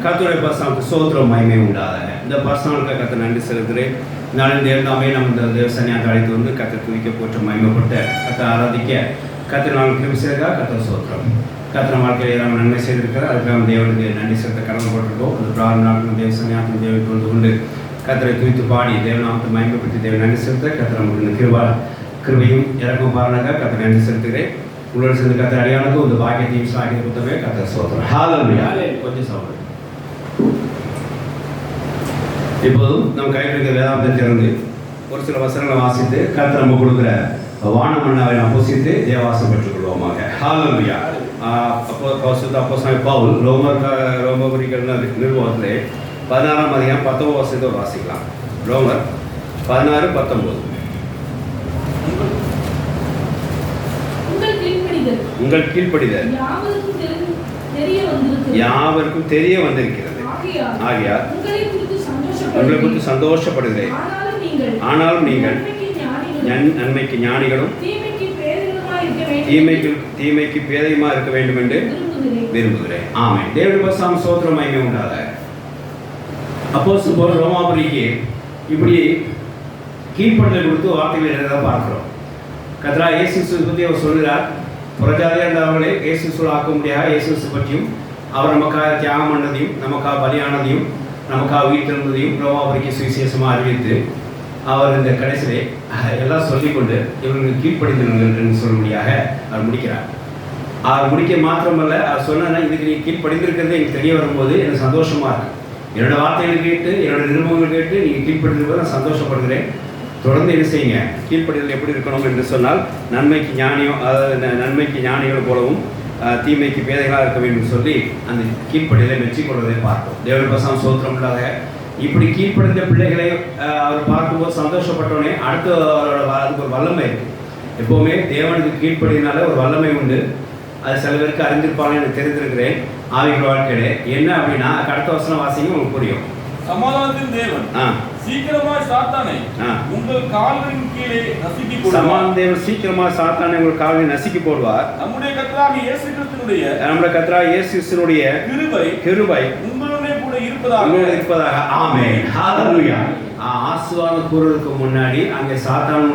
கர்த்தருடைய பரிசுத்த ஸ்தோத்திரம் மகிமை உண்டாதாக. இந்த பரிசுத்த கர்த்தர் நன்றி செலுத்துகிறேன். நாளின் தேவதாமே நம்ம இந்த தேவசனியாக அழைத்து வந்து கர்த்தர் துதிக்க போற்ற மகிமைப்பட்ட கர்த்தர் ஆராதிக்க கர்த்தர் நாள் கிருபை செய்தா கர்த்தர் ஸ்தோத்திரம். கர்த்தர் வாழ்க்கையில் நம்ம நன்மை செய்திருக்கிறார். அதுக்கு நம்ம தேவனுக்கு நன்றி செலுத்த கடமை போட்டிருக்கோம். அந்த பிரார்த்தனை நாட்கள் தேவசனியாக தேவனுக்கு வந்து கொண்டு கர்த்தரை துதித்து பாடி தேவநாமத்தை மகிமைப்படுத்தி தேவன் நன்றி செலுத்த கர்த்தர் நமக்கு கிருபையும் இறக்கும் பாருங்க கர்த்தர் நன்றி செலுத்துகிறேன். உங்களோட சேர்ந்து கர்த்தர் அடியானுக்கும் இந்த பாக்கியத்தையும் சாகிய கொடுத்தவே கர்த்தர் ஸ்தோத்திரம். ஹல்லேலூயா. கொஞ்சம் சாப்பிடுங்க. இப்போதும் நம் கையில் இருக்கிற வேதாந்தத்தை திறந்து ஒரு சில வசனங்களை வாசித்து கர்த்தர் நம்ம கொடுக்குற வானமன்னாவை நாம் புசித்து தேவாசம் பெற்றுக் கொள்வோமாக. ஹல்லேலூயா. அப்போஸ்தலனாகிய பவுல் ரோமபுரிகள் நிறுவனத்திலே 16ஆம் அதிகாரம் 19 வசனத்தை வாசிக்கலாம். ரோமர் 16:19. உங்கள் கீழ்ப்படிதல் யாவருக்கும் தெரிய வந்திருக்கிறது. ஆகையால் உங்களை குறித்து சந்தோஷப்படுகிறேன். ஆனாலும் நீங்கள் நன்மைக்கு ஞானிகளும் தீமைக்கு பேதையுமா இருக்க வேண்டும் என்று விரும்புகிறேன். ஆமென். தேவனுடைய பரிசுத்த ஸ்தோத்திரம் மகிமை உண்டாதாக. அப்போஸ்தலன் பவுல் ரோமாபுரிக்கு இப்படி கீழ்ப்படிதல் கொடுத்து வார்த்தைகள் எழுத பார்க்கிறோம். கர்த்தராகிய இயேசு கிறிஸ்துவை பற்றி அவர் சொல்கிறார். புறஜாதியாக இருந்தவர்களே இயேசு கிறிஸ்துவை ஆக்க முடியாத இயேசு கிறிஸ்து பற்றியும் அவர் நமக்காக தியாகம் பண்ணதையும் நமக்காக பலியானதையும் நமக்காக உயிர்த்தெழுந்ததையும் ரோமாபுரிக்கு சுவிசேஷமாக அறிவித்து அவர் இந்த கடைசியிலே எல்லாம் சொல்லிக்கொண்டு இவர்களுக்கு கீழ்ப்படிந்தவர்கள் என்று சொல்லும்படியாக அவர் முடிக்கிறார். அவர் முடிக்க மாத்திரமல்ல, அவர் சொன்னா இதுக்கு நீ கீழ்ப்படிந்திருக்கிறது எனக்கு தெரிய வரும்போது எனக்கு சந்தோஷமாக இருக்கு. என்னோட வார்த்தைகள் கேட்டு என்னோட நிருபங்கள் கேட்டு நீங்கள் கீழ்ப்படிந்திருப்பதை நான் சந்தோஷப்படுகிறேன். தொடர்ந்து என்ன செய்யுங்க, கீழ்ப்படிதல் எப்படி இருக்கணும் என்று சொன்னால் நன்மைக்கு ஞானிகள் போலவும் தீமைக்கு பேதைகளாக இருக்க வேண்டும் சொல்லி அந்த கீழ்ப்படிதலை வெற்றி கொள்வதை பார்த்தோம். தேவனுடைய பரிசுத்த ஸ்தோத்திரம் இல்லாத இப்படி கீழ்ப்படிந்த பிள்ளைகளை அவர் பார்க்கும்போது சந்தோஷப்பட்டோடனே அடுத்து அவரோட அதுக்கு ஒரு வல்லமை இருக்கு. எப்போவுமே தேவனுக்கு கீழ்ப்படினால ஒரு வல்லமை உண்டு. அது சில பேருக்கு அறிந்திருப்பாங்க, எனக்கு தெரிந்திருக்கிறேன். ஆவிகள் வாழ்க்கையில என்ன அப்படின்னா அடுத்த வசனம் வாசிங்க உங்களுக்கு புரியும். சமாதானத்தின் தேவன் சீக்கிரமாய் சாத்தானை உங்கள் கால்களின் கீழே நசுக்கி போடுவார். சமாதான தேவன் சீக்கிரமாய் சாத்தானை உங்கள் கால்களில் நசுக்கி போடுவார். நம்முடைய கர்த்தராகிய இயேசு கிறிஸ்துவினுடைய கிருபை உங்களுடைய கூட இருப்பதாக. ஆமென். ஹல்லேலூயா. ஆசீர்வாதம் கூறுவதற்கு முன்னாடி அங்கே சாத்தான்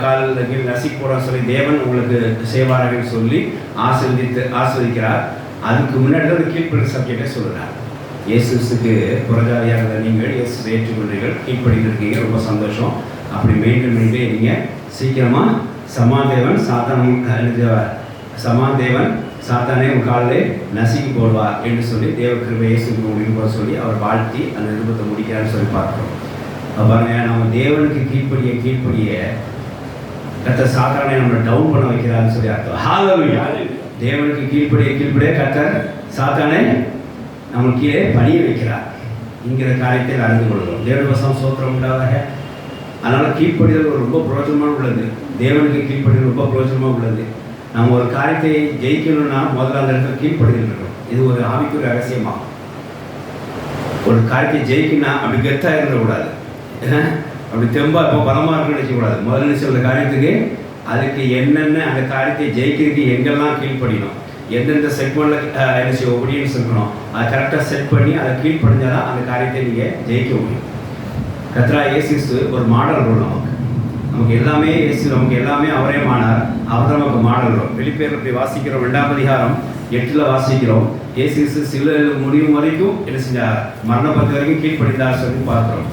காலில் நசுக்கி போட சொல்லி தேவன் உங்களுக்கு செய்வார்கள் சொல்லி ஆசீர்வதிக்கிறார். அதுக்கு முன்னாடி தான் கீழ்ப்படிதல் சப்ஜெக்டை சொல்கிறார். இயேசுக்கு புறஜாதியாக நீங்கள் இயேசு ஏற்றுக்கொண்டீர்கள், கீழ்ப்படிந்திருக்கீங்க, ரொம்ப சந்தோஷம். அப்படி மெயின்டைன் பண்ணிட்டு நீங்கள் சீக்கிரமாக சமாதேவன் சாத்தானே உன் காலில் நசுக்கி போடுவார் என்று சொல்லி தேவ கிருபை இயேசுக்கு முடிவு போட சொல்லி அவர் வாழ்த்தி அந்த நிருபத்தை முடிக்கிறான்னு சொல்லி பார்க்குறோம். பாருங்க, நம்ம தேவனுக்கு கீழ்ப்படிய கர்த்தர் சாத்தானை நம்மளை டவுன் பண்ண வைக்கிறான்னு சொல்லி அர்த்தம். ஹல்லேலூயா. தேவனுக்கு கீழ்ப்படிய கர்த்தர் சாத்தானை நம்ம கீழே பணிய வைக்கிறார் என்கிற காரியத்தை அறிந்து கொள்கிறோம். தேவனுடைய பரிசுத்த ஸ்தோத்திரம் உண்டாதாக. அதனால் கீழ்ப்படிதல் ரொம்ப பிரயோஜனமாக உள்ளது. தேவனுக்கு கீழ்ப்படிதல் ரொம்ப பிரயோஜனமாக உள்ளது. நம்ம ஒரு காரியத்தை ஜெயிக்கணும்னா முதல்ல அந்த இடத்துல கீழ்ப்படிதல் இருக்கணும். இது ஒரு ஆவிக்குரிய ரகசியமாகும். ஒரு காரியத்தை ஜெயிக்கணும்னா அப்படி கெத்தாக இருந்துடக்கூடாது, அப்படி தெம்பா இப்போ பலமாக இருக்குன்னு நினைக்கக்கூடாது. முதல்ல நினைச்ச காரியத்துக்கு அதுக்கு என்னென்ன அந்த காரியத்தை ஜெயிக்கிறதுக்கு எங்கெல்லாம் கீழ்ப்படியணும், எந்தெந்த செக்மெண்ட்டில் என்ன செய்ய ஒபீடியன்ஸ் இருக்கணும், அதை கரெக்டாக செட் பண்ணி அதை கீழ்ப்படிஞ்சால் தான் அந்த காரியத்தை நீங்கள் ஜெயிக்க முடியும். கர்த்தராகிய இயேசு கிறிஸ்து ஒரு மாடல் ரோல். நமக்கு எல்லாமே நமக்கு எல்லாமே அவரே மானார். அவர் தான் நமக்கு மாடல் ரோல். வெளிப்பேர் இப்படி வாசிக்கிறோம். 2ஆம் அதிகாரம் 8 வாசிக்கிறோம். இயேசு கிறிஸ்து சில முடியும் வரைக்கும் என்ன செஞ்சார், மரணப்பத்து வரைக்கும் கீழ்ப்படிந்தார் சொல்லி பார்க்குறோம்.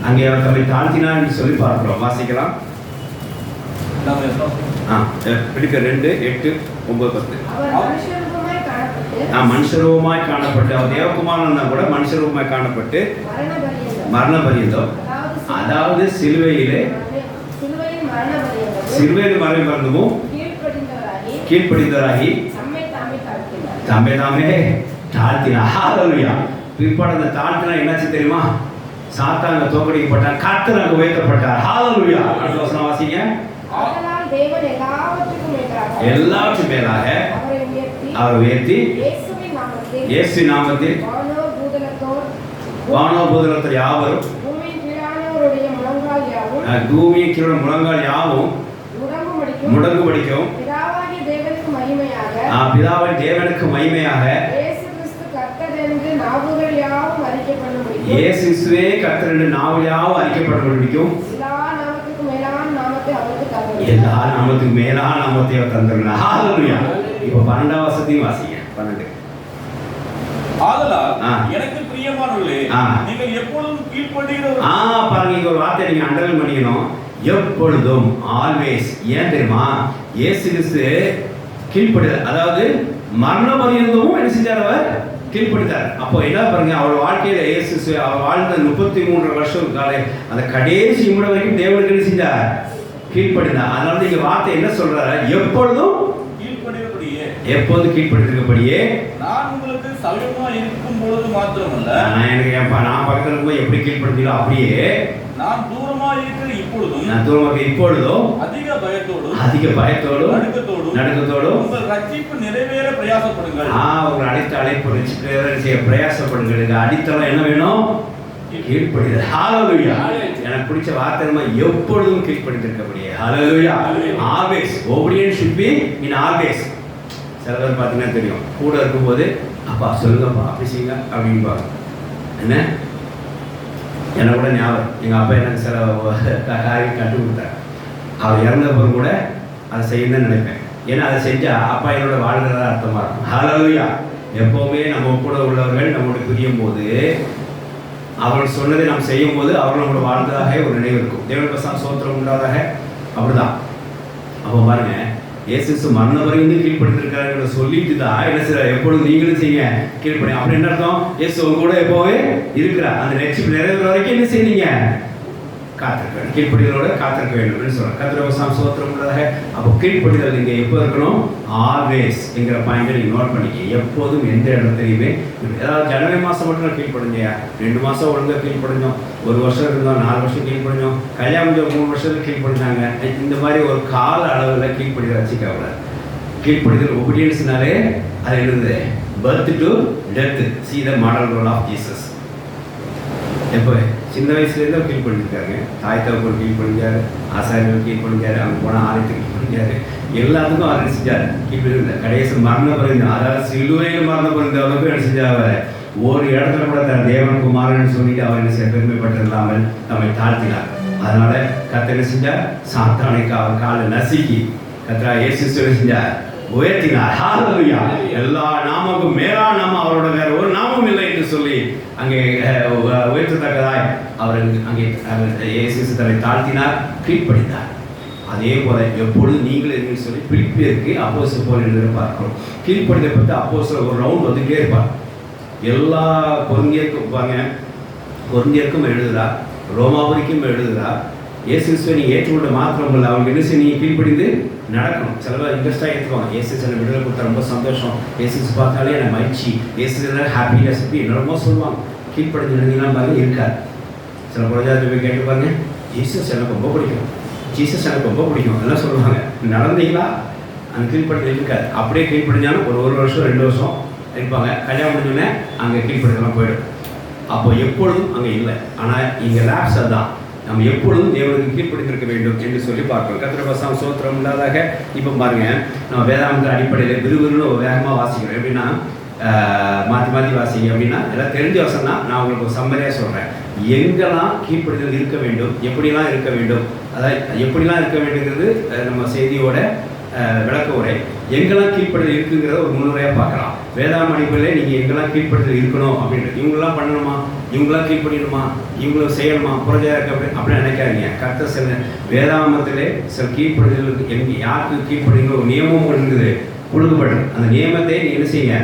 அங்கே அவர் தம்மை தாழ்த்தினார் என்று சொல்லி பார்க்குறோம். வாசிக்கலாம். வெளிப்பேர் 2:8, 9, 10. மனுஷரூபமாய் காணப்பட்டு அவர் தேவகுமாரன் கூட மனுஷரூபமாய் காணப்பட்டு மரண பரியந்தம், அதாவது சிலுவையில் மரண பரியந்தமும் கீழ்ப்படிந்தவராகி தம்மை தாமே தாழ்த்தினார். ஹல்லேலூயா. பிற்பாடு அந்த தாழ்த்தினா என்னாச்சு தெரியுமா? சாத்தாங்க தோற்கடிக்கப்பட்டார், கர்த்தர் உயர்த்தப்பட்டார். ஹல்லேலூயா. அடுத்த வசனம் வாசிங்க. எல்லாவற்றும் மேலாக அவர் உயர்த்தி இயேசு நாமத்தில் வானோ பூதலத்தோர் யாவரும் பூமியின் கீழே முழங்கால் யாவும் முடங்குபடிக்கும் பிதாவின் தேவனுக்கு மகிமையாக என்று நாவுகள் யாவும் அறிக்கை பண்ண முடியும். இயேசு கிறிஸ்துவே கர்த்தர் என்று நாவுகள் யாவும் அறிக்கை பண்ண முடியும். எல்லா நாமத்துக்கும் மேலான நாமத்தை அவருக்கு தந்தருளினார். எல்லா நாமத்துக்கும் மேலான நாமத்தை அவர் தந்தருளினார். ஹalleluya. இப்போ 12ஆம் வசனத்தையும் வாசிங்க. 12. ஆதலால் எனக்கு பிரியமானவர்களே, நீங்கள் எப்பொழுதும் கீழ்ப்படிகிறவர்கள். பாருங்க, இங்க ஒரு வார்த்தை நீங்க அண்டர்லைன் பண்ணிக்கணும். எப்பொழுதும், ஆல்வேஸ். ஏன் தெரியுமா? இயேசு கிறிஸ்து கீழ்ப்படுதல், அதாவது மரண பரியந்தமும் என்ன செஞ்சார்? அவர் கீழ்ப்படுத்தார். அப்போ என்ன பாருங்க, அவர் வாழ்க்கையில இயேசு அவர் வாழ்ந்த 33 வருஷம் காலை அந்த கடைசி நிமிடம் வரைக்கும் தேவனுக்கு என்ன செஞ்சார்? கீழ்ப்படிந்தார். அதனால நீங்க வார்த்தை என்ன சொல்றாரு? எப்பொழுதும் கீழ்ப்படிகிறபடியே, எப்போது கீழ்ப்படுத்திருக்கபடியே. நான் உங்களுக்கு சமீபமா இருக்கும் பொழுது மாத்திரமல்ல, நான் பக்கத்துல போய் எப்படி கீழ்ப்படுத்தீங்களோ அப்படியே நான் தூரமா இருக்கிற இப்பொழுதும், நான் தூரமாக இப்பொழுதும் அதிக பயத்தோடும் நடுக்கத்தோடும் உங்கள் ரட்சிப்பு நிறைவேற பிரயாசப்படுங்கள். உங்கள் அழைப்பு ரட்சிக்க பிரயாசப்படுங்கள். அடித்தளம் என்ன வேணும்? கீழ்ப்படுதல். ஹalleluya. எனக்கு பிடிச்ச வார்த்தை எப்பொழுதும் கீழ்ப்படுத்திருக்கபடியே. ஹalleluya. Always. obedience should be in always. சில பேர் பார்த்தீங்கன்னா தெரியும், கூட இருக்கும்போது அப்பா சொல்லுங்கப்பா அப்படி செய்யுங்க அப்படின்பாங்க. என்ன எனக்கு கூட ஞாபகம், எங்கள் அப்பா எனக்கு சில காரியம் கற்றுக் கொடுத்தார். அவர் இறந்தப்போ கூட அதை செய்யணும்னு நினைப்பேன். ஏன்னா அதை செஞ்சால் அப்பா என்னோட வாழ்கிறதா அர்த்தமாக இருக்கும். ஹalleluya. எப்போவுமே நம்ம கூட உள்ளவர்கள் நம்மளோட பிரியும் போது அவர்கள் சொன்னதை நாம் செய்யும் போது அவர்கள் நம்மளோட வாழ்ந்ததாக ஒரு நினைவு இருக்கும். தேவனுக்கு சோத்திரம் உண்டாதாக. அப்படிதான். அப்போ பாருங்க, இயேசு மரண வரைக்கும் கீழ்ப்படுத்திருக்காரு சொல்லிட்டு தான் என்ன செய்ய, எப்பொழுதும் நீங்களும் செய்ய கீழ்ப்படி. அப்படி என்ன அர்த்தம்? இயேசு உங்க கூட எப்போவே இருக்கிறார். அந்த ரட்சிப்பு நிறைவேற வரைக்கும் என்ன செய்வீங்க? காத்திருக்க வேண்டும். கீழ்ப்படிதலோட காத்திருக்க வேண்டும் சொல்றாங்க. கர்த்தருக்கு சோத்திரம் உள்ளதாக. அப்போ கீழ்ப்படிதல் நீங்க எப்போ இருக்கணும்? ஆல்வேஸ் என்கிற பாயிண்டை நீங்க நோட் பண்ணிக்க. எப்போதும் எந்த இடத்துலையுமே, ஏதாவது ஜனவரி மாதம் மட்டும் கீழ்ப்படிஞ்சையா, 2 மாதம் ஒழுங்காக கீழ்ப்படிஞ்சோம், 1 வருஷம் இருந்தோம், 4 வருஷம் கீழ்ப்படிஞ்சோம், கல்யாணம் 3 வருஷத்துக்கு கீழ்ப்படிஞ்சாங்க. இந்த மாதிரி ஒரு கால அளவில் கீழ்ப்படிதல் வச்சுக்க. கீழ்ப்படிதல் ஒபீடியன்ஸ்னாலே அது என்னது? Birth to death. see the model role of Jesus. எப்போ சின்ன வயசுலேருந்து அவர் கீழ்ப்படிஞ்சிருக்காங்க. தாய் தகப்பன் கீழ்ப்படிஞ்சார், ஆசாரியர்கள் கீழ்ப்படிஞ்சார், அவங்க போனால் ஆலயத்துக்கு கீழ்ப்படிஞ்சார், எல்லாத்துக்கும் அவர் செஞ்சார். கீழ்ப்படி கடைசி மரண பரிந்து, அதாவது சிலுவையில் மரண பரிந்து அளவுக்கு என்ன செஞ்சார்? ஒரு இடத்துல கூட தன் தேவன் குமாரன் சொல்லிட்டு அவர் என்ன செய்ய பெருமைப்பட்டிருந்தாமல் நம்மை தாழ்த்தினார். அதனால கர்த்தர் என்ன செஞ்சார்? சாத்தானுக்கு அவர் காலை நசுக்கி கர்த்தர் இயேசு செஞ்சார், உயர்த்தினார். ஹalleluya. எல்லா நாமமுக்கும் மேலான நாமம் அவரோட வேற ஒரு நாமம் இல்லை என்று சொல்லி அங்கே உயர்த்தத்தக்கதாய் அவர் அங்கே இயேசு தன்னை தாழ்த்தினார், கீழ்ப்படித்தார். அதே போல எப்பொழுது நீங்கள் என்று சொல்லி பிலிப்பியருக்கு அப்போஸ்தலர் பவுல் எழுத பார்க்கிறோம். கீழ்ப்படிதலை பற்றி அப்போஸ்தலர் ஒரு ரவுண்ட் வந்துட்டே இருப்பார். எல்லா கொரிந்தியருக்கும் எழுதுகிறார், ரோமாபுரிக்கும் எழுதுகிறார். இயேசு கிறிஸ்துவை நீங்கள் ஏற்றுக்கொண்ட மாத்திரம் இல்லை, அவங்க என்ன செய்ய நீங்கள் கீழ்ப்படிந்து நடக்கணும். சில பேர் இன்ட்ரெஸ்டாக ஏற்றுவாங்க. இயேசு சில விடுதலை கொடுத்தா ரொம்ப சந்தோஷம், இயேசு பார்த்தாலே எனக்கு மகிழ்ச்சி, இயேசு ஹாப்பினஸ் என்னென்னமோ சொல்லுவாங்க. கீழ்ப்படிந்து நடந்தீங்கன்னா பாருங்க இருக்காது. சில புரஜாதி போய் கேட்டு பாருங்க, ஜீசஸ் எனக்கு ரொம்ப பிடிக்கும், ஜீசஸ் எனக்கு ரொம்ப பிடிக்கும் எல்லாம் சொல்லுவாங்க. நடந்தீங்களா? அந்த கீழ்ப்படுத்தல் இருக்காது. அப்படியே கீழ்ப்படிஞ்சாலும் ஒரு வருஷம் 2 வருஷம் இருப்பாங்க. கல்யாணம் முடிஞ்சோடனே அங்கே கீழ்ப்படுத்தலாம் போயிடும். அப்போ எப்பொழுதும் அங்கே இல்லை. ஆனால் இங்கே லேப்ஸ் அதுதான், நம்ம எப்பொழுதும் தேவனுக்கு கீழ்ப்படித்திருக்க வேண்டும் என்று சொல்லி பார்க்கிறோம். கர்த்தருக்கு சோத்திரம் இல்லாதாக. இப்போ பாருங்க, நம்ம வேதாந்த அடிப்படையில் விறுவிறுன்னு வேகமாக வாசிக்கிறோம். எப்படின்னா மாற்றி வாசிங்க. அப்படின்னா எல்லாம் தெரிஞ்ச வசனம் தான். நான் உங்களுக்கு ஒரு சம்மரியாக சொல்கிறேன். எங்கெல்லாம் கீழ்ப்படிதல் இருக்க வேண்டும், எப்படிலாம் இருக்க வேண்டும், அதாவது எப்படிலாம் இருக்க வேண்டுங்கிறது நம்ம செய்தியோட விளக்க உரை. எங்கெல்லாம் கீழ்ப்படுதல் இருக்குங்கிறத ஒரு முன்னுரையாக பார்க்கலாம். வேதாந்த அடிப்படையில் நீங்கள் எங்கெல்லாம் கீழ்ப்படுதல் இருக்கணும் அப்படின்ட்டு, இவங்களாம் பண்ணணுமா, இவங்களாம் கீழ்ப்படியணுமா, இவங்களும் செய்யணுமா, புரஜா இருக்கு அப்படி நினைக்காதீங்க. கர்த்தர் சில வேதாமத்திலே சில கீழ்ப்படுதல் எங்கே யாருக்கு கீழ்ப்படுங்கிற ஒரு நியமம் இருக்குது கொடுக்கப்படும். அந்த நியமத்தை நீங்கள் என்ன செய்யுங்க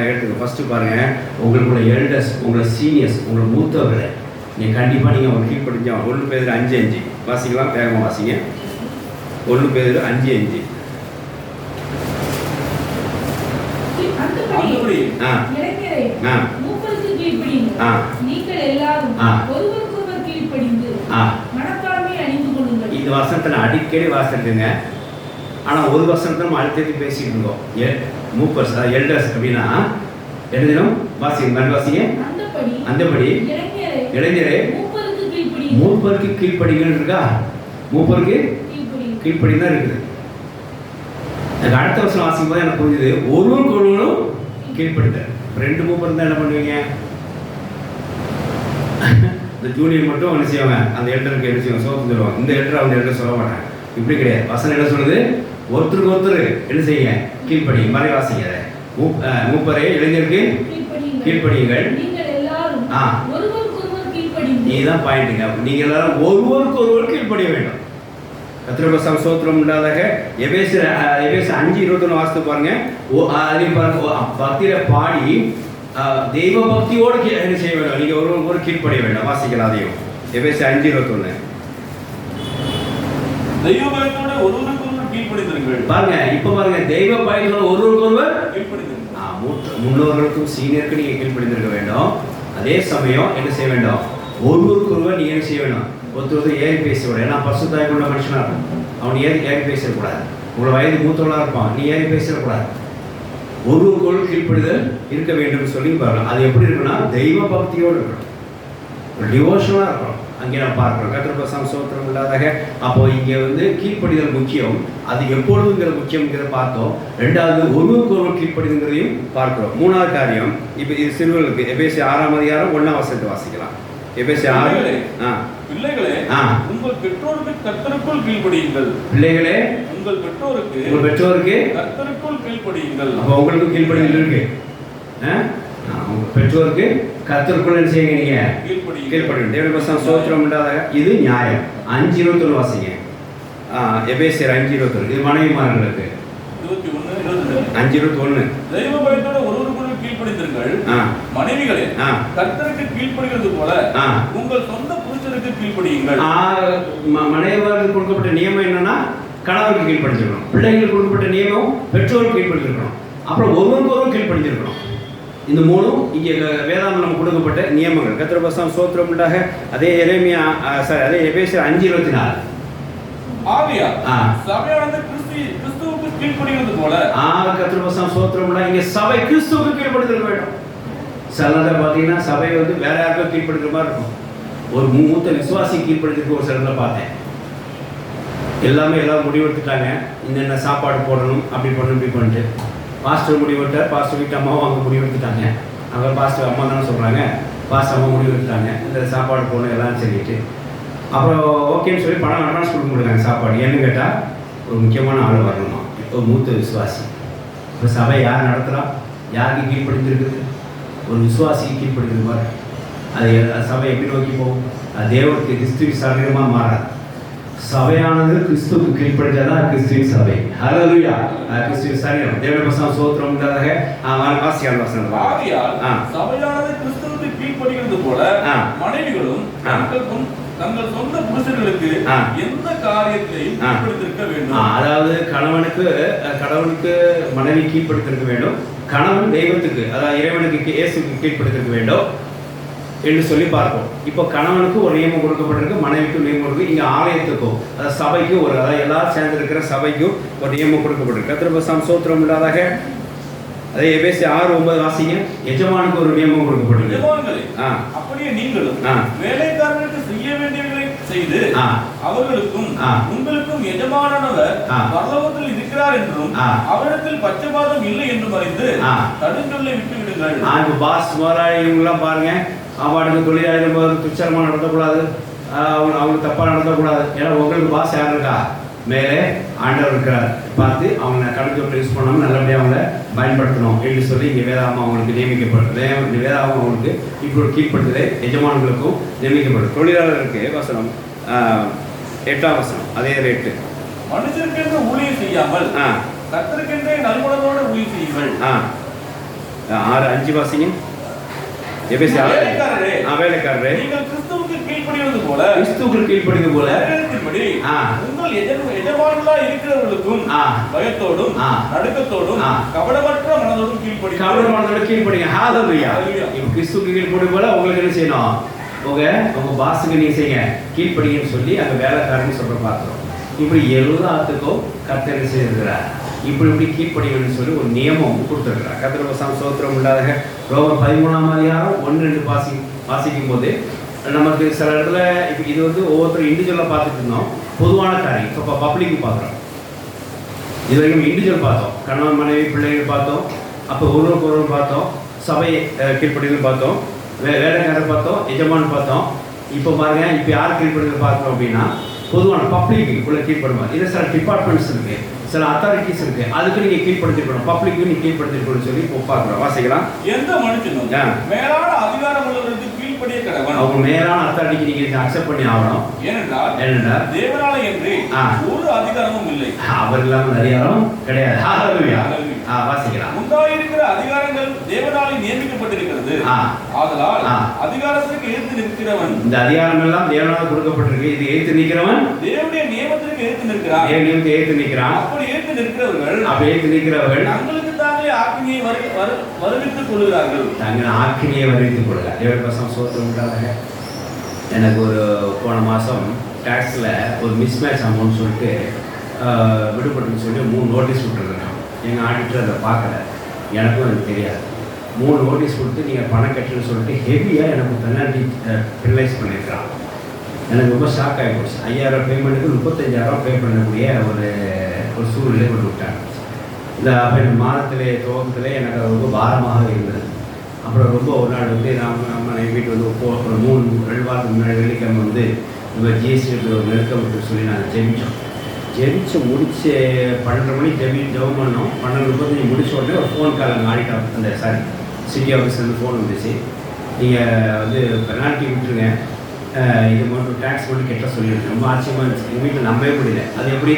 எடுத்துக்க. ஃபஸ்ட்டு பாருங்கள், உங்களுக்குள்ள எல்டர்ஸ், உங்களை சீனியர்ஸ், உங்களை மூத்தவர்களை நீங்கள் கண்டிப்பாக நீங்கள் அவங்க கீழ்ப்படிஞ்சா. 1 பேர் 5:5 வாசிக்கலாம், வேகமாக வாசிங்க. 1 பேர் 5:5. இந்த வசனத்தை நான் அடிக்கடி வாசிட்டுங்க. ஆனால் ஒரு வசனத்தை நம்ம அழுத்தி பேசிட்டு இருந்தோம். மூப்பர்ஸ் எல்டர்ஸ் அப்படின்னா எழுதினோம். வாசிங்க, மறு வாசிங்க. அந்தபடி இளைஞரே மூப்பருக்கு கீழ்ப்படிகள் இருக்கா? மூப்பருக்கு கீழ்ப்படி தான் இருக்குது. எனக்கு அடுத்த வருஷம் வாசிக்கும் போது எனக்கு புரிஞ்சுது, ஒருவருக்கும் கீழ்ப்படுத்த. 2 மூப்பர் இருந்தால் என்ன பண்ணுவீங்க? இந்த ஜூனியர் மட்டும் என்ன செய்வாங்க, அந்த எல்டருக்கு என்ன செய்வாங்க, சோத்து சொல்லுவாங்க. இந்த எல்டர் அவங்க எல்டர் சொல்ல மாட்டாங்க. இப்படி கிடையாது. வசனம் என்ன சொல்லுது? ஒருத்தருக்கு ஒருத்தர் என்ன செய்யுங்க, கீழ்ப்படி. மறைவாசிங்க மூப்பரே இளைஞருக்கு கீழ்ப்படியுங்கள். இதுதான் பாயிண்ட்டுங்க. நீங்க எல்லாரும் ஒருவருக்கு ஒருவர் கீழ்ப்படிய வேண்டும். கர்த்தருடைய ஸ்தோத்திரம் உண்டாதாக. எபேசியர் 5:21 வாசித்து பாருங்க. அதே பாருங்க, பக்தியில பாடி தெய்வ பக்தியோடு என்ன செய்ய வேண்டும், நீங்க ஒருவருக்கு ஒரு கீழ்ப்படிய வேண்டும். வாசிக்கலாம் அதையும். எபேசியர் 5:21 தெய்வ பயத்தோட ஒருவருக்கு ஒருவர் கீழ்ப்படிந்திருங்கள். பாருங்க, இப்ப பாருங்க, தெய்வ பயத்தோட ஒருவருக்கு ஒருவர் கீழ்ப்படிந்திருங்கள். முன்னோர்களுக்கும் சீனியருக்கு நீங்க கீழ்ப்படிந்திருக்க வேண்டும். அதே சமயம் என்ன செய்ய வேண்டும், ஒருவருக்கு ஒருவர் நீங்க என்ன செய்ய வேண்டும், ஒருத்தர் ஏறி பேசக்கூடாது. ஏன்னா பரிசுத்தாய் கொண்ட மனுஷனா இருக்கும், அவன் ஏறி பேசக்கூடாது. உங்களை வயது மூத்தவளா இருப்பான், நீ ஏறி பேசக்கூடாது. ஒருவருக்கு ஒரு கீழ்ப்படிதல் இருக்க வேண்டும் சொல்லி பாருங்க. அது எப்படி இருக்குன்னா, தெய்வ பக்தியோடு இருக்கணும், ஒரு டிவோஷனாக இருக்கணும். அங்கே நான் பார்க்குறோம். கர்த்தருடைய ஸ்தோத்திரம் இல்லாதாக. அப்போ இங்கே வந்து கீழ்ப்படிதல் முக்கியம். அது எப்பொழுதுங்கிற முக்கியங்கிறத பார்த்தோம். 2வது ஒருவருக்கு ஒருவர் கீழ்ப்படிதுங்கிறதையும் பார்க்கிறோம். 3வது காரியம், இப்போ இது சிறுவர்களுக்கு எபேசியர் 6:1 வாசிக்கலாம். எபேசியர் 6. பிள்ளைகளே, உங்கள் பெற்றோருக்கு கர்த்தருக்குள் கீழ்ப்படியுங்கள். பிள்ளைகளே, உங்கள் பெற்றோருக்கு கர்த்தருக்குள் கீழ்ப்படியுங்கள். அப்போ உங்களுக்கு கீழ்ப்படிதல் இருக்கு. உங்க பெற்றோருக்கு கர்த்தருக்குள் என்ன செய்யுங்க, நீங்க கீழ்ப்படியுங்கள். தேவனுடைய ஸ்தோத்திரம் உண்டாதாக. இது நியாயம். 5:21 வாசிங்க. எபேசியர் 5:21. இது மனைவிமார்களுக்கு 5:21. தெய்வ பயத்தோட ஒருவருக்கு கீழ்ப்படிந்திருங்கள். மனைவிகளே, கர்த்தருக்கு கீழ்ப்படிகிறது போல உங்கள் சொந்த புருஷருக்கு கீழ்ப்படியுங்கள். மனைவிமார்களுக்கு கொடுக்கப்பட்ட நியமம் என்னன்னா, கணவருக்கு கீழ்ப்படிஞ்சிருக்கணும். பிள்ளைகளுக்கு கொடுக்கப்பட்ட நியமம் பெற்றோருக்கு கீழ்ப்படிஞ்சிருக்கணும். அப்புறம் ஒருவருக்கு ஒருவர் கீழ்ப்படிஞ்சிருக்கணும். இந்த 3ம் இங்கே வேதாந்தம் நமக்கு கொடுக்கப்பட்ட நியமங்கள். கர்த்தருடைய ஸ்தோத்திரம் உண்டாக. அதே எபேசியர் 5:24. ஆவியா சபையானது கிறிஸ்துவுக்கு கீழ்ப்படிகிறது போல. கர்த்தருடைய ஸ்தோத்திரம் உண்டாக. இங்கே சபை கிறிஸ்துவுக்கு கீழ்ப்படிதல் வேண்டும். சில நேரம் பார்த்தீங்கன்னா சபை வந்து வேற யாருக்கும் கீழ்ப்படுகிற மாதிரி இருக்கும். ஒரு மூத்த விசுவாசி கீழ்ப்படுத்திருக்கு ஒரு சிலரில் பார்த்தேன். எல்லாரும் முடிவெடுத்துட்டாங்க, என்னென்ன சாப்பாடு போடணும், அப்படி பண்ணணும், இப்படி பண்ணிட்டு. பாஸ்டர் முடிவெடுத்தார். பாஸ்டர் வீட்டு அம்மாவும் அவங்க முடிவெடுத்துட்டாங்க. அவங்க பாஸ்டர் அம்மா தானே சொல்கிறாங்க, பாஸ்டர் அம்மா முடிவெடுத்துட்டாங்க இந்த சாப்பாடு போகணும் எல்லாம் சொல்லிட்டு. அப்புறம் ஓகேன்னு சொல்லி பணம் அட்வான்ஸ் கொடுக்க முடியாங்க சாப்பாடு. ஏன்னு கேட்டால், ஒரு முக்கியமான ஆள் வரணுமா, இப்போ மூத்த விசுவாசி. இப்போ சபை யார் நடத்துகிறா, யாருக்கு கீழ்ப்படிஞ்சிருக்குது, ஒரு விசுவாசிக்கு கீழ்ப்படிஞ்சிருப்பார். அது சபை எப்படி நோக்கி போகும், அது தேவனுக்கு கிறிஸ்துவின் சரீரமாக மாறாது. சபையானது கிறிஸ்துவுக்கு கீழ்ப்படிஞ்சாதான் கிறிஸ்துவின் சபை. ஹல்லேலூயா. கிறிஸ்துவின் சரீரம். தேவனுடைய ஸ்தோத்திரம் உண்டாக. வாசியால் வசனம். சபையானது கிறிஸ்துவுக்கு கீழ்ப்படிகிறது போல மனைவிகளும் தங்கள் சொந்த புருஷர்களுக்கு எந்த காரியத்தையும் கீழ்ப்படித்திருக்க வேண்டும். அதாவது கணவனுக்கு மனைவி கீழ்ப்படித்திருக்க வேண்டும். கணவன் தெய்வத்துக்கு, அதாவது இறைவனுக்கு இயேசுக்கு கீழ்ப்படித்திருக்க வேண்டும் என்று சொல்லி பார்ப்போம். இப்போ கணவனுக்கு ஒரு நியமம் கொடுக்கப்பட்டிருக்கு, மனைவிக்கு நியமம் கொடுக்கு. இங்கே ஆலயத்துக்கும், அதாவது சபைக்கும் அதாவது எல்லாரும் சேர்ந்திருக்கிற சபைக்கும் ஒரு நியமம் கொடுக்கப்பட்டிருக்கு. கர்த்தருடைய ஸ்தோத்திரம் இல்லாதாக. அதே எபேசியர் 6:9 வாசிங்க. எஜமானுக்கு ஒரு நியமம் கொடுக்கப்பட்டிருக்கு. அப்படியே நீங்களும் வேலைக்காரர்களுக்கு செய்ய வேண்டியவர்களை செய்து அவர்களுக்கும் உங்களுக்கும் எஜமானவர் பரலோகத்தில் இருக்கிறார் என்றும் அவரிடத்தில் பட்சபாதம் இல்லை என்றும் அறிந்து தடுஞ்சொல்லை விட்டு விடுங்கள். பாஸ் முதலாளி இவங்கெல்லாம் பாருங்க, அவனுக்கு தொழிலாளர்கள் போது துச்சரமாக நடத்தக்கூடாது, அவங்களுக்கு தப்பாக நடத்தக்கூடாது. ஏன்னா உங்களுக்கு பாஸ் யார் இருக்கா, மேலே ஆண்டவர் இருக்கிறார். பார்த்து அவங்க கணக்கு யூஸ் பண்ணாமல் நல்லபடியாக அவங்கள பயன்படுத்தணும் என்று சொல்லி இங்கே வேதாகம் அவங்களுக்கு நியமிக்கப்பட்டது. வேதாகம் அவங்களுக்கு இப்போ கீழ்ப்படுத்தது எஜமான்களுக்கும் நியமிக்கப்பட்டது. தொழிலாளருக்கு வசனம் 8ஆம் வசனம் அதே ரேட்டு. மனுஷருக்கென்று ஊழியம் செய்யாமல் கர்த்தருக்கென்றே நல்மனதோடு ஊழியம் செய்யுங்கள். 6:5 வாசிங்க. வேலைக்காரரே, நீங்கள் கிறிஸ்துவுக்கு கீழ்ப்படிவது போல உங்கள் எஜமானர்களாய் இருக்கிறவர்களுக்கும் பயத்தோடும் நடுக்கத்தோடும் கபடமற்ற மனதோடும் கீழ்ப்படிங்க. ஹல்லேலூயா. இப்போ கிறிஸ்துவுக்கு கீழ்ப்படி போல உங்களுக்கு என்ன செய்யணும், உங்க பாஸுக்கு நீங்க செய்யுங்க கீழ்ப்படிங்கன்னு சொல்லி அங்க வேலைக்காரன்னு சொல்ற பார்க்கிறோம். இப்படி எல்லாத்துக்கும் கர்த்தர் செய்திருக்கிறார். இப்படி கீழ்ப்படிங்கன்னு சொல்லி ஒரு நியமம் கொடுத்துருக்கிறார். கர்த்தருடைய ஸ்தோத்திரம் உண்டாக. ரோமர் 13:1-2 வாசிக்கும் போது நமக்கு சில இடத்துல இப்போ இது வந்து ஒவ்வொருத்தரும் இண்டிவிஜுவலாக பார்த்துட்டு இருந்தோம். பொதுவான காரியம் இப்போ பப்ளிக்கு பார்க்குறோம். இது வரைக்கும் இண்டிவிஜுவல் பார்த்தோம், கணவன் மனைவி பிள்ளைகள் பார்த்தோம், அப்போ ஒருவருக்கு பார்த்தோம், சபை கீழ்ப்படிதல் பார்த்தோம், வேலைக்காரர் பார்த்தோம், எஜமான் பார்த்தோம். இப்போ பாருங்க, இப்போ யார் கீழ்ப்படிதல் பார்க்குறோம் அப்படின்னா பொதுவான பப்ளிக்குள்ளே கீழ்ப்படுவாங்க. இதில் சில டிபார்ட்மெண்ட்ஸ் இருக்குது, சில அத்தாரிட்டிஸ் இருக்குது, அதுக்கு நீங்கள் கீழ்ப்படுத்திருக்கணும், பப்ளிக்கு நீங்கள் கீழ்ப்படுத்திருக்கணும்னு சொல்லி இப்போ பார்க்குறோம். வாசிக்கலாம். எந்த மனுஷனும் மேலான அதிகாரம் உள்ளவர்களுக்கு கீழ்ப்படிய கடவன். அவங்க மேலான அத்தாரிட்டிக்கு நீங்கள் அக்செப்ட் பண்ணி ஆகணும். ஏனென்றால் தேவனால என்று ஒரு அதிகாரமும் இல்லை, அவர் இல்லாமல் அதிகாரம் கிடையாது. வாசிக்கலாம். உண்டாயிருக்கிற அதிகாரங்கள் தேவனாலே நியமிக்கப்பட்டிருக்கிறது. ஆதலால் அதிகாரத்திற்கு எதிர்த்து நிற்கிறவன், இந்த அதிகாரம் எல்லாம் தேவனால் கொடுக்கப்பட்டிருக்கு, இது எதிர்த்து நிற்கிறவன் தேவனுடைய நியமத்திற்கு எதிர்த்து நிற்கிறான். நியமத்தை எதிர்த்து நிற்கிறான். அப்படி எதிர்த்து நிற்கிறவர்கள் தங்களுக்கு தாங்களே ஆக்கினியை வருவித்துக் கொள்கிறார்கள். தங்கள் ஆக்கினியை வருவித்துக் கொள்கிறார். தேவன் சோத்திரம் உண்டாக. எனக்கு ஒரு போன மாதம் டேக்ஸில் ஒரு மிஸ்மேட்ச் அமௌண்ட் சொல்லிட்டு விடுபட்டுன்னு சொல்லி 3 நோட்டீஸ் விட்டுருக்குறாங்க. எங்கள் ஆடிட்டர் அதை பார்க்கல, எனக்கும் எனக்கு தெரியாது. 3 நோட்டீஸ் கொடுத்து நீங்கள் பணம் கட்டுன்னு சொல்லிட்டு ஹெவியாக எனக்கு பெனால்ட்டி ரிலைஸ் பண்ணியிருக்கிறான். எனக்கு ரொம்ப ஷாக் ஆகி போச்சு. 5000 பேமெண்ட்டுக்கு 35,000 பே பண்ணக்கூடிய ஒரு சூழ்நிலை கொண்டு விட்டாங்க. இந்த அப்போ இந்த மாதத்திலே துவக்கத்திலே எனக்கு ரொம்ப பாரமாக இருந்தது. அப்புறம் ரொம்ப ஒரு நாள் வந்து நம்ம வீட்டு வந்து ஒரு 2 வாரத்துக்கு முன்னாடி வெள்ளிக்கிழமை வந்து இந்த ஜிஎஸ்டி ஒரு நெருக்கம் விட்டு சொல்லி நாங்கள் ஜெபிச்சு முடிச்சு 12:30 மணிக்கு ஜெபம் பண்ணோம். 12:35 முடிச்ச உடனே ஒரு ஃபோன் கால் அங்கே ஆடிட்டோம். அந்த சிட்டி ஆஃபீஸ்லேருந்து ஃபோன் வந்துச்சு, நீங்கள் வந்து பெனால்ட்டி விட்டுருங்க, இது மட்டும் டேக்ஸ் மட்டும் கெட்ட சொல்லிடுங்க. ரொம்ப ஆச்சரியமாக இருந்துச்சு. எங்கள் வீட்டில் நம்பவே முடியல. அது எப்படி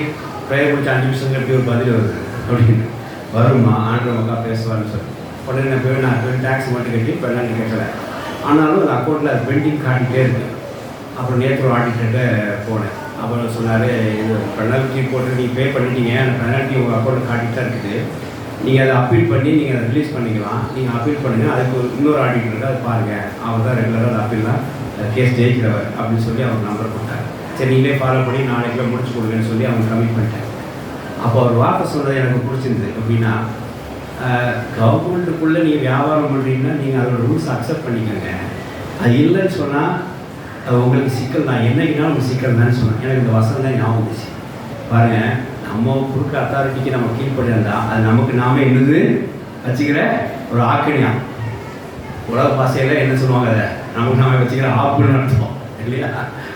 ப்ரேயர் முடிச்சு 5 நிமிஷம் எப்படி ஒரு பதில் வருது அப்படின்னு. வருமா ஆண்டு மக்கா பேசுவான்னு சொல்லி உடனே நான் டேக்ஸ் மட்டும் கட்டி பெனால்ட்டி கட்டலை. ஆனாலும் அந்த அக்கௌண்ட்டில் அது பெண்டிங் காட்டிகிட்டே இருக்குது. அப்புறம் நேற்று ஒரு ஆடிட்டர்கிட்ட போனேன். அப்புறம் சொன்னார், இது பெனால்ட்டி போட்டு நீங்கள் பே பண்ணிட்டீங்க, அந்த பெனால்ட்டி உங்கள் அக்கௌண்ட் காட்டிட்டு தான் இருக்குது, நீங்கள் அதை அப்பீல் பண்ணி நீங்கள் அதை ரிலீஸ் பண்ணிக்கலாம், நீங்கள் அப்பீல் பண்ணுங்கள், அதுக்கு இன்னொரு ஆடிட்டர் இருக்குது, அதை பாருங்கள், அவர் தான் ரெகுலராக அதை அப்பீல்லாம் கேஸ் ஜெயிக்கிறவர் அப்படின்னு சொல்லி அவர் நம்பர் கொடுத்தார். சரி நீங்களே ஃபாலோ பண்ணி நாளைக்குள்ள முடிச்சு கொடுங்கன்னு சொல்லி அவங்க கமிட் பண்ணிட்டாங்க. அப்போ அவர் வார்த்தை சொன்னது எனக்கு பிடிச்சிருந்தது. எப்படின்னா, கவர்மெண்ட்டுக்குள்ளே நீங்கள் வியாபாரம் பண்ணுறீங்கன்னா நீங்கள் அதோட ரூல்ஸ் அக்செப்ட் பண்ணிக்கோங்க, அது இல்லைன்னு சொன்னால் உங்களுக்கு சிக்கல் தான், என்னைக்குனாலும் உங்களுக்கு சிக்கல் தான் சொன்னேன். எனக்கு இந்த வசனம் தான் ஞாபகம் வந்துச்சு. பாருங்கள், நம்ம கொடுக்குற அத்தாரிட்டிக்கு நம்ம கீழ்ப்படியிருந்தா அது நமக்கு நாமே என்னது வச்சுக்கிற ஒரு ஆக்கணியா. உலக பாஷையில் என்ன சொல்லுவாங்க, அதை நமக்கு நாம வச்சுக்கிற ஆப்புன்னு நடத்துவோம் இல்லையா?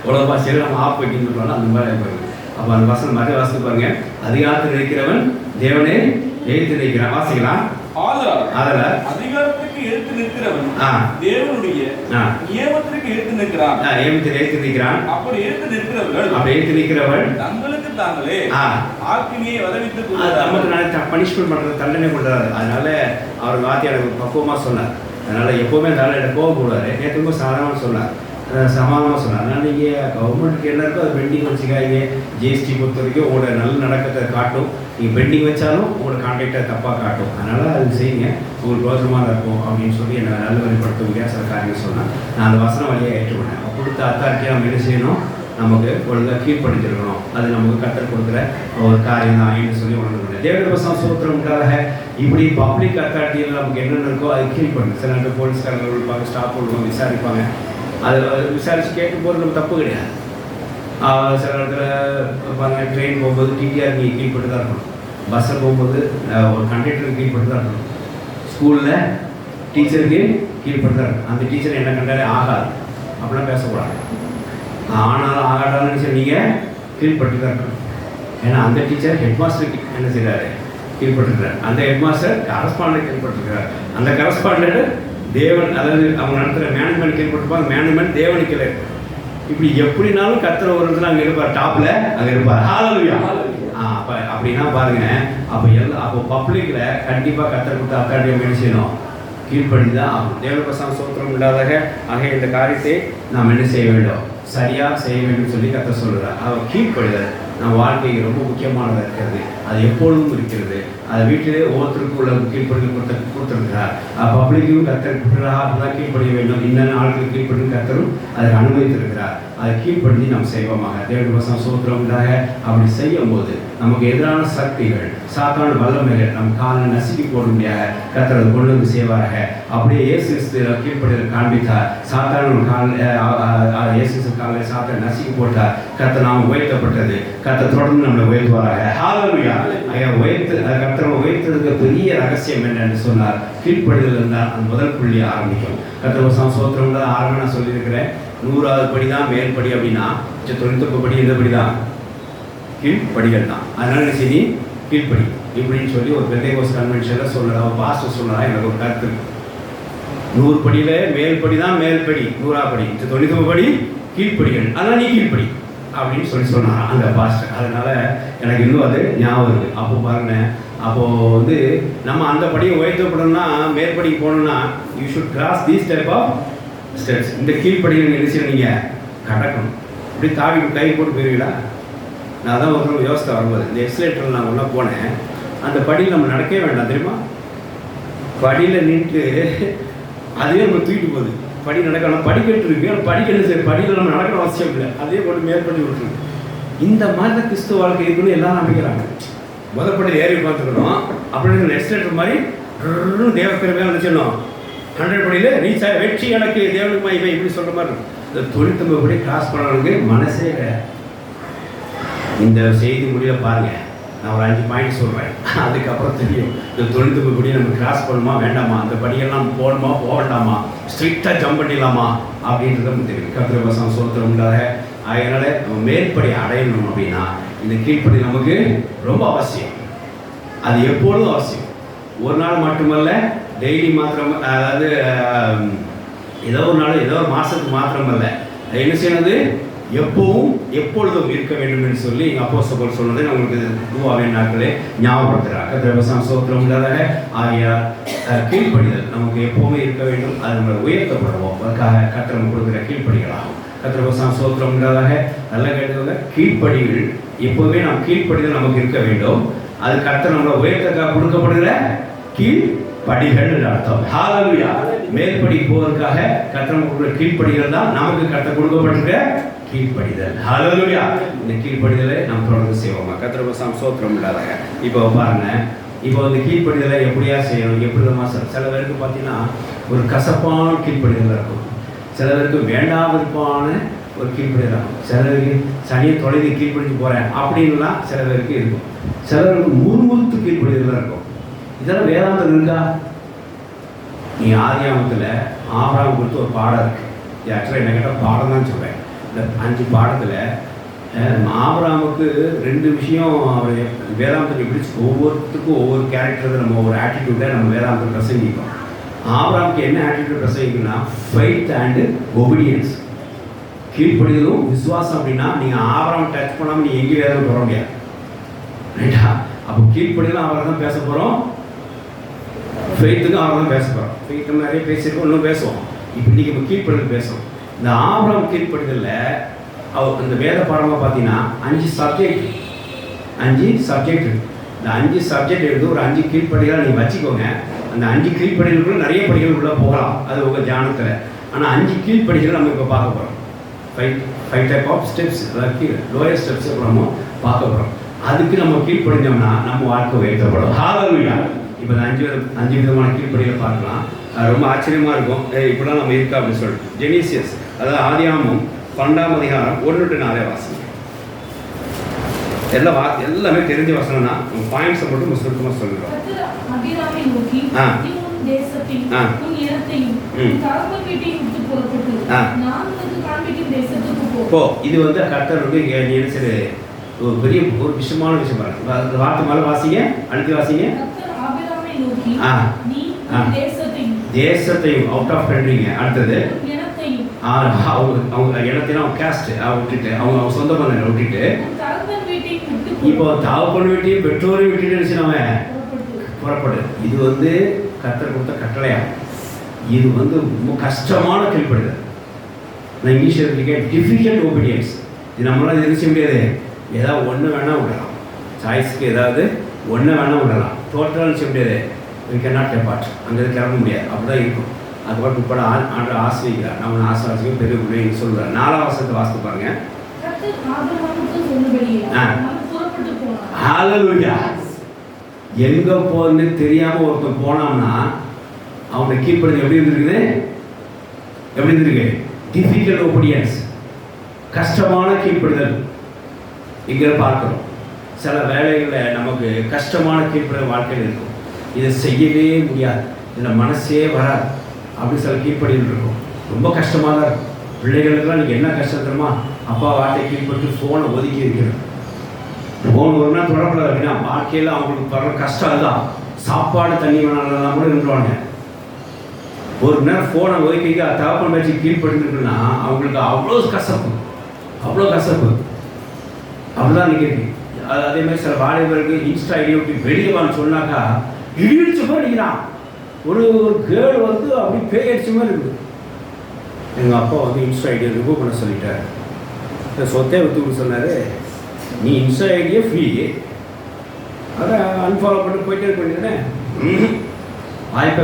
உலக பாஷையில் நம்ம ஆப் வைக்கணும்னு சொல்லுவாங்க, அந்த மாதிரி போயிடும். அப்போ அந்த வசனம் மாதிரி வாசித்து பாருங்க. அதிகாரத்தில் இருக்கிறவன் தேவனே எழுத்து நிற்கிறான். வாசிக்கலாம். அதிகாரத்துக்கு எடுத்து நிற்கிறவன் தேவனுடைய நியமத்திற்கு எடுத்து நிற்கிறான். நியமத்தில் எடுத்து நிற்கிறான். அப்படி எடுத்து நிற்கிறவன் தங்களுக்கு தாங்களே ஆக்கினியை வரவித்துக் கொள்கிறார். நமக்கு பனிஷ்மெண்ட் பண்றது, தண்டனை பண்றாரு. அதனால அவர் வார்த்தையாளர் பக்குவமா சொன்னார். அதனால எப்பவுமே அந்த ஆள் எனக்கு போகக்கூடாது. நேற்று ரொம்ப சாதாரணமாக சொன்னார், சமாதானமாக சொன்னார். அதனால் நீங்கள் கவர்மெண்ட்டுக்கு என்ன இருக்கோ அது பெண்டிங் வச்சுக்காதீங்க. ஜிஎஸ்டி பொறுத்த வரைக்கும் உங்களோட நல்ல நடக்கத்தை காட்டும். நீங்கள் பெண்டிங் வச்சாலும் உங்களோட கான்ட்ராக்டை தப்பாக காட்டும். அதனால் அது செய்யுங்க, உங்களுக்கு ரோசமாக இருக்கும் அப்படின்னு சொல்லி என்னை நல்வழிப்படுத்த முடியாது சில காரியங்கள் சொன்னால் நான் அந்த வசனம் வழியாக ஏற்றுக்கொண்டேன். கொடுத்த அத்தாரிட்டியை நம்ம என்ன செய்யணும், நமக்கு ஒழுங்காக கீழ்ப்படுத்திருக்கணும். அது நமக்கு கற்றுக் கொடுக்குற ஒரு காரியம் தான் என்று சொல்லி உணர்ந்து தேவனுடைய சோத்திரம் உண்டாக. இப்படி பப்ளிக் அத்தாரிட்டியில் நமக்கு என்னென்ன இருக்கோ அது கீழ்ப்படணும். சில நேரத்தில் போலீஸ்காரர்கள் இருப்பாங்க, ஸ்டாஃப் விடுவாங்க, விசாரிப்பாங்க. அது விசாரித்து கேட்கும் போது நம்ம தப்பு கிடையாது. சில இடத்துல பாருங்கள், ட்ரெயின் போகும்போது டிடிஆர் நீங்கள் கீழ்பட்டு தான் இருக்கணும். பஸ்ஸில் போகும்போது ஒரு கண்டக்டருக்கு கீழ்பட்டு தான் இருக்கணும். ஸ்கூலில் டீச்சருக்கு கீழ்பட்டு தான் இருக்கணும். அந்த டீச்சர் என்ன கண்டாலே ஆகாது அப்படிலாம் பேசக்கூடாது. ஆனாலும் ஆகாட்டாலும் சரி நீங்கள் கீழ்பட்டு தான் இருக்கணும். ஏன்னா அந்த டீச்சர் ஹெட் மாஸ்டருக்கு என்ன செய்கிறாரு, கீழ்பட்டுருக்கிறார். அந்த ஹெட் மாஸ்டர் கரஸ்பாண்டன்ட் கீழ்பட்டுருக்கிறார். அந்த கரஸ்பாண்டன்ட் தேவன், அதாவது அவங்க நடத்துகிற மேனேஜ்மெண்ட் கீழ்பட்டுருப்பாங்க, மேனேஜ்மெண்ட் தேவனுக்கு கீழே இருக்கும். இப்படி எப்படினாலும் கத்துற ஒரு இடத்துல அங்கே இருப்பார், டாப்பில் அங்கே இருப்பார். ஹல்லேலூயா. அப்போ அப்படின்னா பாருங்க, அப்போ பப்ளிக்கில் கண்டிப்பாக கத்தர் கொடுத்த அத்தாரிட்டியை என்ன செய்யணும், கீழ்ப்படி தான் ஆகும். தேவனுடைய சோத்திரம் உண்டாதாக. ஆக இந்த காரியத்தை நாம் என்ன செய்ய வேண்டும், சரியாக செய்ய வேண்டும் சொல்லி கத்தர் சொல்கிறார். அவர் கீழ்ப்படுதல் நம்ம வாழ்க்கைக்கு ரொம்ப முக்கியமானதாக இருக்கிறது. அது எப்பொழுதும் இருக்கிறது. அது வீட்டிலே ஒவ்வொருத்தருக்கும் உள்ள கீழ்ப்படிதல் கொடுத்துருக்கிறார். பப்ளிக்கும் கத்தர் கீழ்ப்படிய வேண்டும். இன்னும் ஆட்களுக்கு கீழ்ப்படி கத்தரும் அதுக்கு அனுமதித்திருக்கிறார். அதை கீழ்ப்படுத்தி நாம் செய்வோமாக. தேவனுடைய சோத்திரம் உண்டாக. அப்படி செய்யும் போது நமக்கு எதிரான சக்திகள், சாத்தான வல்லமைகள் நம் காலை நசுக்கி போட முடியாத கத்தர் அதை கொண்டு வந்து செய்வாராக. அப்படியே இயேசு கீழ்ப்படிதல் காண்பித்தார். சாத்தான கால இயேசு காலையில் சாத்தான நசுக்கி போட்டார். கத்தர் நாம் உயர்த்தப்பட்டது. கத்தர் தொடர்ந்து நம்மளை உயர்த்துவாராக. ஹல்லேலூயா. உயர்த்து கத்தர் கர்த்தரை உயர்த்ததுக்கு பெரிய ரகசியம் என்னன்னு சொன்னார், கீழ்ப்படிதல் இருந்தால் அந்த முதல் புள்ளி ஆரம்பிக்கும். கர்த்தர் சோத்திரம் ஆரம்பம் நான் சொல்லியிருக்கிறேன். 100வது படி தான் மேல்படி அப்படின்னா 99 படி இந்த படி தான் கீழ்ப்படிகள் தான். அதனால சரி கீழ்ப்படி இப்படின்னு சொல்லி ஒரு பெந்தேகோஸ்து கன்வென்ஷனில் சொல்கிறார். அவர் பாஸ்டர் சொல்கிறா, எனக்கு ஒரு கருத்து இருக்கு. 100 படியில் மேல்படி தான் மேல்படி, 100ஆவது படி 99 படி கீழ்ப்படிகள், அதனால் நீ கீழ்ப்படி அப்படின்னு சொன்னார் அந்த பாஸ்டர். அதனால் எனக்கு இன்னும் அது ஞாபகம் இருக்குது. அப்போ பாருங்க, அப்போது வந்து நம்ம அந்த படியை உயர்த்தப்படணும்னா மேற்படிக்கு போகணுன்னா you should cross these type of steps. இந்த கீழ்ப்படிகள் நினைச்சு நீங்கள் கடக்கணும். இப்படி தாவி கை போட்டு போயிருவீங்களா? நான் தான் ஒரு யோசனை வரும்போது இந்த எக்ஸலேட்டரில் நான் ஒன்றா போனேன். அந்த படியில் நம்ம நடக்கவே வேண்டாம் தெரியுமா? படியில் நின்று அதுவே நம்ம தூக்கிட்டு போகுது. படி நடக்கணும், படிக்கட்டு இருக்கு, படிக்கணும் சரி, படியில் நம்ம நடக்கணும் அவசியம் இல்லை, அதே போட்டு மேற்படி விட்டுருக்கு. இந்த மாதிரி தான் கிறிஸ்துவ வாழ்க்கை இருக்குன்னு எல்லாரும் நம்பிக்கிறாங்க. முதற்படி ஏறி பார்த்துக்கணும், அப்படின்னு எக்ஸலேட்டர் மாதிரி தேவக்கிரமையாக நினச்சிடணும். 100 படியில் ரீச் ஆகி வெற்றி எனக்கு தேவனுக்கு மகிமை இப்படி சொல்கிற மாதிரி இருக்கும். இந்த 99 படி கிராஸ் பண்ணுறவங்களுக்கு மனசே கிடையாது. இந்த செய்தி முடியல பாருங்கள், நான் ஒரு 5 பாயிண்ட் சொல்கிறேன், அதுக்கப்புறம் தெரியும் இந்த 99 படி நம்ம கிராஸ் பண்ணணுமா வேண்டாமா, அந்த படியெல்லாம் போகணுமா போக வேண்டாமா, ஸ்ட்ரிக்டாக ஜம்ப் பண்ணிடலாமா அப்படின்றது நமக்கு தெரியும். கர்த்தர் வசனம் சோத்திரம் உண்டாக. அதனால் நம்ம மேற்படி அடையணும் அப்படின்னா இந்த கீழ்ப்படி நமக்கு ரொம்ப அவசியம். அது எப்பொழுதும் அவசியம். ஒரு நாள் மட்டுமல்ல, டெய்லி மாத்திரம், அதாவது ஏதோ ஒரு நாள் ஏதோ ஒரு மாதத்துக்கு மாத்திரமல்ல, என்ன செய்யறது எப்பவும் எப்பொழுதும் இருக்க வேண்டும் என்று சொல்லி அப்போஸ்தலர் சொன்னதை நான் உங்களுக்கு துவாவின் நாட்களே ஞாபகப்படுத்துகிறார். கர்த்தர் வசனம் சோத்திரம் உண்டாக. ஆகையால் கீழ்ப்படிதல் நமக்கு எப்பவுமே இருக்க வேண்டும். அது நம்ம உயர்த்தப்படுவோம். அதுக்காக கர்த்தர் நம்ம கொடுக்குற கீழ்ப்படிகளாகும். கர்த்தர் வசனம் சோத்திரம் உண்டாக. நல்ல கேட்டவங்க, கீழ்ப்படிகள் எப்போவுமே நாம் கீழ்ப்படிதல் நமக்கு இருக்க வேண்டும். அது கர்த்தர் நம்மளை உயர்த்தக்காக கொடுக்கப்படுகிற கீழ்ப்படிகள் என்று அர்த்தம். ஹல்லேலூயா. மேற்படி போவதற்காக கர்த்தர் கொடுக்குற கீழ்ப்படிகள் தான் நமக்கு கர்த்தர் கொடுக்கப்பட்டிருக்கிற கீழ்ப்படிதல். ஹல்லேலூயா. இந்த கீழ்ப்படிதலை நாம் தொடர்ந்து செய்வோமா? கர்த்தர் வசனம் சோத்திரம் உண்டாக. இப்போ பாருங்க, இப்போ இந்த கீழ்ப்படிதலை எப்படியா செய்யணும், எப்படி நம்ம சில பேருக்கு பார்த்தீங்கன்னா ஒரு கசப்பான கீழ்ப்படிதல் இருக்கும், சில பேருக்கு வேண்டாவிருப்பான ஒரு கீழ்ப்படிதல் இருக்கும், சில பேருக்கு சனியை தொலைந்து கீழ்ப்படிஞ்சு போகிறேன் அப்படின்லாம் சில பேருக்கு இருக்கும், சில பேருக்கு முறுமுறுத்து கீழ்ப்படிதல் இருக்கும். இதெல்லாம் வேதாந்தம் இருக்கா? நீ ஆதியாகமத்தில் ஆபிரகாம் கொடுத்து ஒரு பாடம் இருக்குது. ஆக்சுவலாக என்ன கேட்டால் பாடம் தான் சொல்கிறேன். இந்த 5 பாடத்தில் ஆபிரகாமுக்கு 2 விஷயம் அவர் வேதாந்தத்தை பிடிச்சி ஒவ்வொருத்துக்கும் ஒவ்வொரு கேரக்டர் நம்ம ஒரு ஆட்டிடியூட்டை நம்ம வேதாந்தத்தை பிரசங்கிக்கும். ஆபிரகாமுக்கு என்ன ஆட்டிடியூட் பிரசங்கிக்குன்னா ஃபெய்த் அண்டு ஒபீடியன்ஸ், கீழ்ப்படிதலும் விசுவாசம். அப்படின்னா நீங்கள் ஆபிரகாம் டச் பண்ணாமல் நீங்கள் எங்கேயும் வேதம் போட முடியாது, ரைட்டா? அப்போ கீழ்ப்படிதலும் அவரை தான் பேச போகிறோம், ஃபெய்த்துக்கும் அவர் தான் பேச போகிறோம். ஃபெய்த் நம்ம நிறைய பேசியிருக்கோம், இன்னும் பேசுவோம். இப்போ இன்றைக்கி நம்ம கீழ்ப்படிதல் பேசுவோம். இந்த ஆபிரகாம் கீழ்ப்படிதலில் அவர் இந்த வேத பாடமாக பார்த்தீங்கன்னா 5 சப்ஜெக்ட் இந்த 5 சப்ஜெக்ட் எடுத்து ஒரு 5 கீழ்ப்படிகளை நீங்கள் வச்சுக்கோங்க. அந்த 5 கீழ்ப்படிகளுக்குள்ள நிறைய படிகள் உள்ளே போகலாம், அது உங்கள் தியானத்தில். ஆனால் 5 கீழ்ப்படிகள் நம்ம இப்போ பார்க்க போகிறோம். 5 டைப் ஆஃப் ஸ்டெப்ஸ், அதாவது லோயர் ஸ்டெப்ஸ் நம்ம பார்க்க போகிறோம். அதுக்கு நம்ம கீழ்ப்படிஞ்சோம்னா நம்ம வாழ்க்கை உயர்த்தப்படும். ஹல்லேலூயா. இப்போ 5 விதமான கீழ்ப்படிகளை பார்க்கலாம். ரொம்ப ஆச்சரியமாக இருக்கும், இப்படிலாம் நம்ம இருக்கா அப்படின்னு சொல்லிட்டு. ஜெனிசியஸ், அதாவது ஆதியாகமம் 12ஆம் அதிகாரம் 1-4 வாசனம். எல்லாமே தெரிஞ்ச வசனம் தான். பாயிண்ட்ஸை மட்டும் சுருக்கமாக சொல்லுறோம். இது வந்து கர்த்தர் வந்து ஒரு பெரிய ஒரு விஷயமான விஷயம் பாருங்க. வார்த்தை மேலே வாசிங்க, அடுத்து வாசிங்க. தேசத்தையும் அவுட் ஆஃப் கண்ட்ரிங்க. அடுத்தது அவங்க இடத்தையும் கேஸ்ட் விட்டுட்டு அவங்க சொந்த பண்ண விட்டுட்டு இப்போ தகப்பன் வீட்டையும் பெற்றோரையும் விட்டுட்டு நம்ம புறப்படு. இது வந்து கர்த்தர் கொடுத்த கட்டளையா. இது வந்து ரொம்ப கஷ்டமான கீழ்ப்படுதல். நான் இங்கிலீஷில் இருக்கேன் டிஃபிகல்ட் ஒபீடியன்ஸ். இது நம்மளால் இது செய்ய முடியாது. ஏதாவது ஒன்று வேணால் விடலாம், சாய்ஸ்க்கு ஏதாவது ஒன்று வேணால் விடலாம், டோட்டலாக செய்ய முடியாது. வி கேன் நாட் டெபார்ட், அங்கேருந்து கிளம்ப முடியாது, அப்படி தான் இருக்கும். அதுக்கப்புறம் இப்போ ஆண்டு ஆசிரிக்கிறார், நம்ம ஆசிரியர் பெரிய பிள்ளைங்க சொல்கிறார். 4ஆம் வசனத்தை வாசித்து பாருங்க. ஹல்லேலூயா. எங்கே போன்னு தெரியாமல் ஒருத்தர் போனோம்னா அவனுடைய கீழ்ப்படிதல் எப்படி இருந்திருக்கு? டிஃபிகல்ட் ஒபீடியன்ஸ், கஷ்டமான கீழ்ப்படிதல் இங்கே பார்க்குறோம். சில வேலைகளில் நமக்கு கஷ்டமான கீழ்ப்படிய வாழ்க்கையில் இருக்கும். இதை செய்யவே முடியாது, இதில் மனசே வராது, அப்படி சில கீழ்ப்படிகள் இருக்கும். ரொம்ப கஷ்டமாக தான் இருக்கும். பிள்ளைகளுக்கெல்லாம் நீங்கள் என்ன கஷ்டம் தெரியுமா? அப்பா வார்த்தை கீழ்பட்டு ஃபோனை ஒதுக்கி வைக்கணும். ஃபோன் ஒரு நாள் தொடரப்படாது அப்படின்னா வாழ்க்கையில் அவங்களுக்கு வர கஷ்டம் அதுதான். சாப்பாடு தண்ணி வேணாலும் கூட இருந்துருவாங்க. ஒரு நேரம் ஃபோனை ஒதுக்கி தகப்பன் வச்சு கீழ்பட்டுருக்குன்னா அவங்களுக்கு அவ்வளோ கசப்பு, அவ்வளோ கசப்பு. அப்படிதான் நிற்கிறது. அதே மாதிரி சில வாலிபருக்கு இன்ஸ்டா ஐடியை விட்டு வெளியே வான்னு சொன்னாக்கா இடிச்ச மாதிரி நிற்கிறான். ஒரு கேர்ள் வந்து அப்படி பேய் அடிச்ச மாதிரி இருக்குது. எங்கள் அப்பா வந்து இன்ஸ்டா ஐடியை ரிமூவ் பண்ண சொல்லிட்டார். சொத்தே விற்று சொன்னார், நீ இன்ஸ்டா ஐடியே ஃப்ரீ, அதை அன்ஃபாலோ பண்ணி போயிட்டே இருக்க வேண்டியதுனே. வாய்ப்பை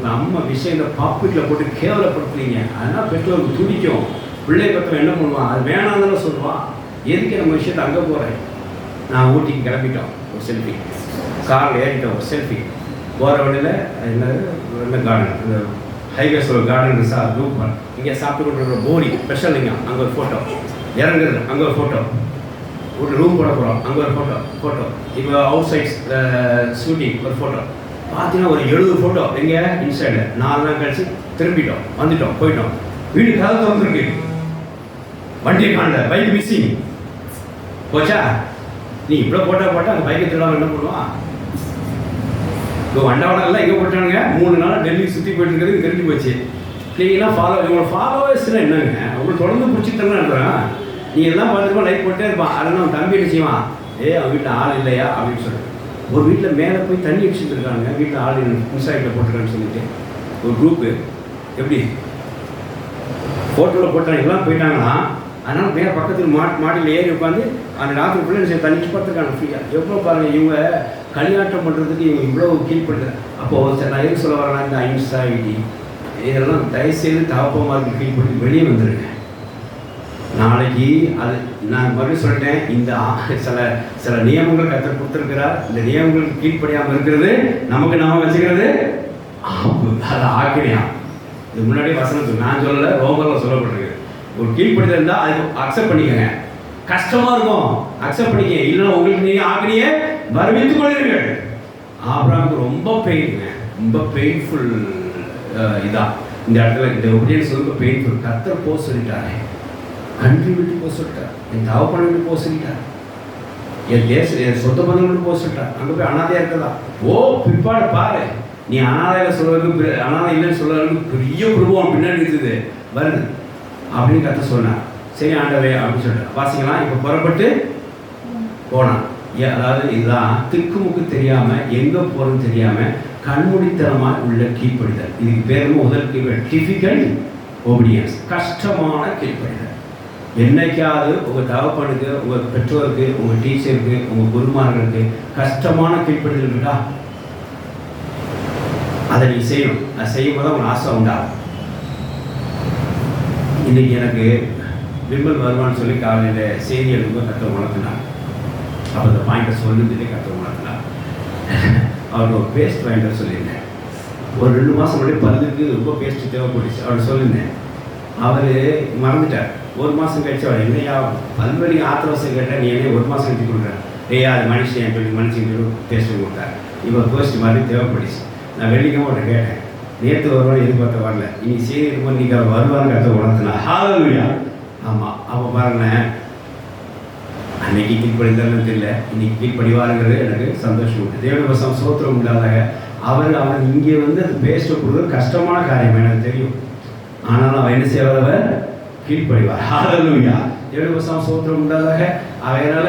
நம்ம விஷயத்தை பாப்பிட்டில் போட்டு கேவலப்படுத்துறீங்க. அதனால் பெற்றோருக்கு துடிக்கும். பிள்ளை பெற்றவன் என்ன பண்ணுவான்? அது வேணாந்தானே சொல்லுவான். எதுக்கு நம்ம விஷயத்தை அங்கே போகிறேன்? நான் ஊட்டிக்கு கிளம்பிட்டோம், ஒரு செல்ஃபி. காரில் ஏறிட்டோம், ஒரு செல்ஃபி. போகிற வழியில் என்ன கார்டன், இந்த ஹைவேஸ் ஒரு கார்டன் சார் ரூப் பண்ண இங்கே சாப்பிட்டு கொண்டு போடி ஸ்பெஷல் இங்கே அங்கே ஒரு ஃபோட்டோ, இறங்குறது அங்கே ஒரு ஃபோட்டோ, ஒரு ரூம் போட போகிறோம் அங்கே ஒரு ஃபோட்டோ. இப்போ அவுட் சைட்ஸ் ஷூட்டிங் ஒரு ஃபோட்டோ. பார்த்தீங்கன்னா ஒரு 70 ஃபோட்டோ எங்கே இன்ஸ்டாவில். 4 நாள் கழிச்சு திரும்பிட்டோம், வந்துட்டோம், போயிட்டோம். வீடு கதை திறந்துருக்கு, வண்டியை காணல, பைக் மிஸ்ஸிங் போச்சா. நீ இவ்வளோ போட்டால் அந்த பைக்கை திருடாமல் என்ன பண்ணுவான்? இப்போ வண்டவாடெல்லாம் எங்கே போட்டானுங்க? 3 நாள் டெல்லி சுற்றி போயிட்டு இருக்கிறது தெரிஞ்சு போச்சு. க்ளீனாக இவங்க ஃபாலோவர்ஸ்லாம் என்னங்க? அவங்களுக்கு தொடர்ந்து பிடிச்சிட்டு இருக்கிறான். நீ எல்லாம் பார்த்துருப்பா, லைக் போட்டே இருப்பான். அதெல்லாம் அவன் தம்பி என்ன செய்வான்? அவன் வீட்டில் ஆள் இல்லையா அப்படின்னு சொல்லிட்டு ஒரு வீட்டில் மேலே போய் தண்ணி அடிச்சுட்டு இருக்காங்க. வீட்டில் ஆள் இன்ஸ்டாகிராமில் போட்டுருக்கான்னு சொல்லிட்டு ஒரு குரூப்பு எப்படி ஃபோட்டோவில் போட்டாங்க, எல்லாம் போயிட்டாங்கன்னா அதனால் மேலே பக்கத்தில் மாட்டில் ஏறி உட்காந்து அந்த ராத்திரி பிள்ளை தண்ணிச்சு பார்த்துருக்காங்க ஃப்ரீயாக. எவ்வளோ பாருங்கள், இவங்க களியாட்டம் பண்ணுறதுக்கு இவங்க இவ்வளோ கீழ்படுது. அப்போது சரி நான் எதுக்கு சொல்ல வரேன்னா, இந்த இன்ஸ்டா ஐடி இதெல்லாம் தயவுசெய்து தகப்பமாக இருக்கு கீழ்படுத்தி வெளியே வந்துடுங்க. நாளைக்கு அது நான் மறுபடியும் சொல்லிட்டேன், இந்த சில நியமங்கள் கற்றுக் கொடுத்துருக்கிறார். இந்த நியமங்களுக்கு கீழ்ப்படியாமல் இருக்கிறது நமக்கு நாம வச்சுக்கிறது அது ஆக்கினியா. இது முன்னாடி வசனத்துக்கு நான் சொல்லலை, ரோமரில் சொல்லப்பட்டிருக்கு. ஒரு கீழ்ப்படிதல் இருந்தால் அது அக்செப்ட் பண்ணிக்கங்க. கஷ்டமாக இருக்கும், அக்செப்ட் பண்ணிக்க. இல்லைன்னா உங்களுக்கு நீங்கள் ஆக்கினியை வரவேற்றுக் கொள்வீர்கள். ஆபிரகாமுக்கு ரொம்ப பெயின்ங்க, ரொம்ப பெயின்ஃபுல் இதான் இந்த இடத்துல. இந்த ஒபீடியன்ஸ் ரொம்ப பெயின்ஃபுல். கர்த்தர் போக சொல்லிட்டாரு, கண்ட்ரி விட்டு போக சொல்லிட்டார், என் தகப்பனை விட்டு போக சொல்லிட்டார், என் சொந்த பந்தம் விட்டு போக சொல்லிட்டார். அங்கே போய் அனாதையாக இருக்கிறதா? பிற்பாடு பாரு, நீ அனாதையில் சொல்றதுக்கு அனாதை இல்லைன்னு சொல்றதுக்கு பெரிய குடும்பம் பின்னாடி இருக்குது வருது அப்படின்னு கற்று சொன்னார். சரி ஆண்டவே அப்படின்னு சொல்லிட்டு வாசிக்கலாம். இப்போ புறப்பட்டு போனான். அதாவது இதுதான் திக்குமுக்கு தெரியாமல் எங்கே போகிறதுன்னு தெரியாமல் கண்மூடித்தனமாக உள்ள கீழ்ப்படிதல். இதுக்கு பேர் முதல் கீழ்ப்படிதல் டிஃபிகல்ட் ஒபீடியன்ஸ், கஷ்டமான கீழ்ப்படிதல். என்னைக்காவது உங்கள் தகப்பனுக்கு, உங்கள் பெற்றோருக்கு, உங்கள் டீச்சருக்கு, உங்கள் குருமார்களுக்கு கஷ்டமான கீழ்ப்படிதல் இருக்கா? அதை நீ செய்யணும். அதை செய்யும் போது உங்கள் ஆசை உண்டாகும். இன்னைக்கு எனக்கு விமல் வருவான்னு சொல்லி காலையில் செய்தி எழுதும்போது கற்று உணர்த்தினார். அப்போ அந்த பாயிண்ட்டை சொல்லுறதுலேயே கற்று உணர்த்தினார். அவருக்கு ஒரு பேஸ்ட் வாங்கிட்டு சொல்லியிருந்தேன். ஒரு 2 மாதம் முன்னாடி பல்லுக்கு ரொம்ப பேஸ்ட்டு தேவைப்பட்டுச்சு. அவர் சொல்லியிருந்தேன். அவர் மறந்துட்டார். 1 மாதம் கழிச்சு அவர் என்னையா பல்வெளிக்கு ஆத்திரவசம் கேட்டால் நீ என்ன 1 மாதம் கழிச்சு கொடுக்குறேன்? அது மனுஷன் சொல்லி மனுஷன் பேஸ்ட்டு கொடுத்தார். இப்போ பேஸ்ட் மாதிரி தேவைப்பட்டுச்சு. நான் வெள்ளிக்கிழமை அவர்கிட்ட கேட்டேன், நேற்று வருவான்னு எதிர்பார்த்த வரல, இனி செய்தி இருக்கும்போது நீங்கள் அவர் வருவான்னு கற்று உணர்த்தினா. ஹல்லேலூயா. ஆமாம். அப்போ பாருங்களேன், அன்னைக்கு கீழ்ப்படிந்தாலும் தெரியல, இன்னைக்கு கீழ்ப்படிவாருங்கிறது எனக்கு சந்தோஷம் உண்டு. தேவனுடைய வசனம் சோத்திரம் இல்லாதாக அவர் இங்கே வந்து அது பேஸ்ட்டை கொடுக்குறது கஷ்டமான காரியம் எனக்கு தெரியும். ஆனாலும் அவர் என்ன செய்வார்? கீழ்ப்படிவார். ஹல்லேலூயா. தேவனுடைய வசனம் சோத்திரம் இல்லாதாக அதனால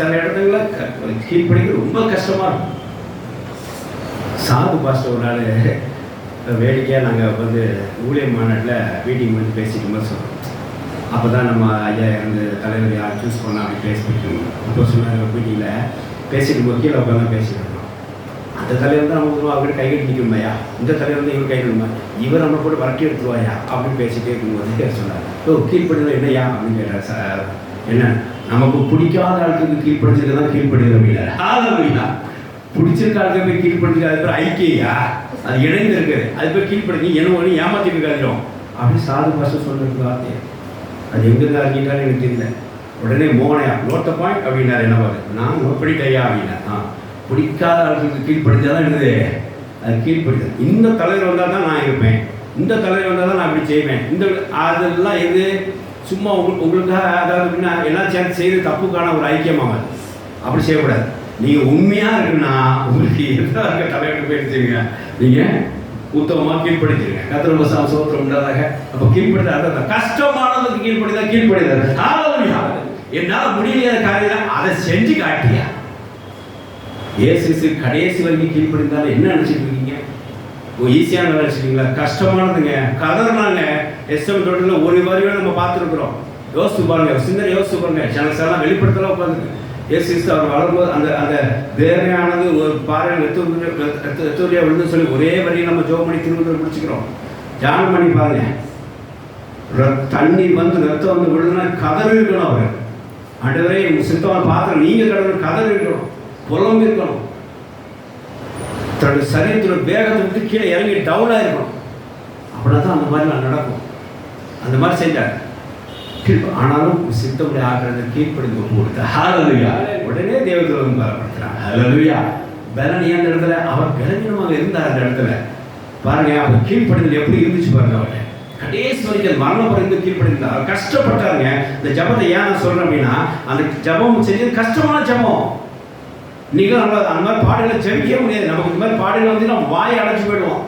சில இடத்துல கீழ்ப்படிக்கிறது ரொம்ப கஷ்டமாக இருக்கும். சாது பாஸ்டர் ஒரு நாள் வேடிக்கையாக நாங்கள் வந்து ஊழியர் மாநாட்டில் மீட்டிங் வந்து பேசிட்டு மாதிரி சொல்கிறோம். அப்போ தான் நம்ம ஐயா இருந்து தலைவர் யார் சூஸ் பண்ணால் அப்படி பேசிட்டு இப்போ சொன்னார். மீட்டிங்கில் பேசிட்டு போது கீழே உட்காந்து பேசிட்டு இருக்கோம். அந்த தலைவர் தான் நம்ம அவர்கிட்ட கைகட்டி நிற்கணுமையா, இந்த தலைவர் வந்து இவர் கைகணுமா, இவர் நம்ம போட்டு வரட்டி எடுத்துருவாயா அப்படின்னு பேசிகிட்டே இருக்கும்போது சொன்னார். கீழ்ப்படுதல் என்னையா அப்படின்னு கேட்டார். சார் என்ன நமக்கு பிடிக்காத ஆளுக்கு கீழ்ப்படுத்திட்டு தான் கீழ்ப்படுதல் அப்படின்னா அப்படின்னா பிடிச்சிருக்க ஆளுக்கு போய் கீழ்ப்படுத்தி அது பேர் ஐக்கியா, அது இணைந்து இருக்குது, அது போய் கீழ்ப்படுத்தி என்ன ஒன்று ஏமாற்றிட்டு இருக்காதிரும் அப்படின்னு சாது பாஸ்டர் சொல்லிருக்கு வார்த்தை. அது எங்கேருந்து அறிஞ்சிட்டாலும் எனக்கு தெரியல. உடனே மோனையா நோட் த பாயிண்ட் அப்படின்னாரு. என்ன பாரு, நான் நோட் பண்ணிட்டேயா அப்படின்னா, பிடிக்காத ஆளுக்கு கீழ்படிஞ்சாதான் என்னது அது கீழ்படிதல். இந்த தலைவர் வந்தால் தான் நான் இருப்பேன், இந்த தலைவர் வந்தால் தான் நான் இப்படி செய்வேன், இந்த அதெல்லாம் எது சும்மா உங்களுக்காக அதாவது அப்படின்னா எல்லாம் சேர்த்து செய்து தப்புக்கான ஒரு ஐக்கியமாக அப்படி செய்யக்கூடாது. நீங்கள் உண்மையாக இருக்குன்னா உங்களுக்கு எந்த தலைவருக்கு போய் செய்வீங்க, நீங்கள் உத்தமமாக கீழ்படுத்திடுங்க. கத்திர சோத்திரம் உண்டாதாக. அப்போ கீழ்படுத்த கஷ்டமானதுக்கு கீழ்படுதல். என்னால் முடியாத காரியம் அதை செஞ்சு காட்டியா. ஏசு கடைசி வரைக்கும் கீழ்படிந்தாலும் என்ன நினச்சிட்டு இருக்கீங்க? ஈஸியான வேலை நினச்சிட்டீங்களா? கஷ்டமானதுங்க. கதறினாங்க. எஸ்எம் தோட்டத்தில் ஒரு வரியோட நம்ம பார்த்துருக்குறோம். யோசிச்சு பாருங்க, சின்ன யோசிச்சு பாருங்க. சேனல்ஸெல்லாம் வெளிப்படுத்தலாம் உட்காந்து ஏசு அவர் வளரும்போது அந்த அந்த வேறையானது ஒரு பாறையில் எத்தோரியா விழுந்து சொல்லி ஒரே வரியை நம்ம ஜோம் பண்ணி திரும்ப பிடிச்சிக்கிறோம். ஜான் பண்ணி பாருங்க, தண்ணி வந்து ரத்தம் வந்து விழுதுனா கதறி இருக்கணும். அவர் ஆண்டவரே சித்தமான பாத்திரம் நீங்கள் கடவுள் கதறி இருக்கணும், புலம் இருக்கணும், தன்னுடைய சரீரத்தோட வேகத்தை விட்டு கீழே இறங்கி டவுனாக இருக்கணும். அப்படின்னா தான் அந்த மாதிரி நடக்கும். அந்த மாதிரி செஞ்சார். ஆனாலும் சித்தமுடைய ஆகிறது கீழ்ப்படிந்து கொடுத்து ஹalleluya. உடனே தேவதூதன் பாராட்டுறாங்க. ஹalleluya. பலனி அந்த இடத்துல அவர் பலவீனமாக இருந்தார். அந்த இடத்துல பாருங்க, அவர் கீழ்ப்படிதல் எப்படி இருந்துச்சு பாருங்க. அவர் கடைசி வரைக்கும் மரணம் வரைக்கும் கீழ்ப்படிந்தார். அவர் கஷ்டப்பட்டாருங்க. இந்த ஜபத்தை ஏன் நான் சொல்றேன் அப்படின்னா, அந்த ஜபம் செஞ்சது கஷ்டமான ஜபம். நீங்கள் நம்ம அந்த மாதிரி பாடலை ஜெபிக்கவே முடியாது. நமக்கு இந்த மாதிரி பாடலை வந்து நம்ம வாயை அடைச்சி போயிடுவோம்,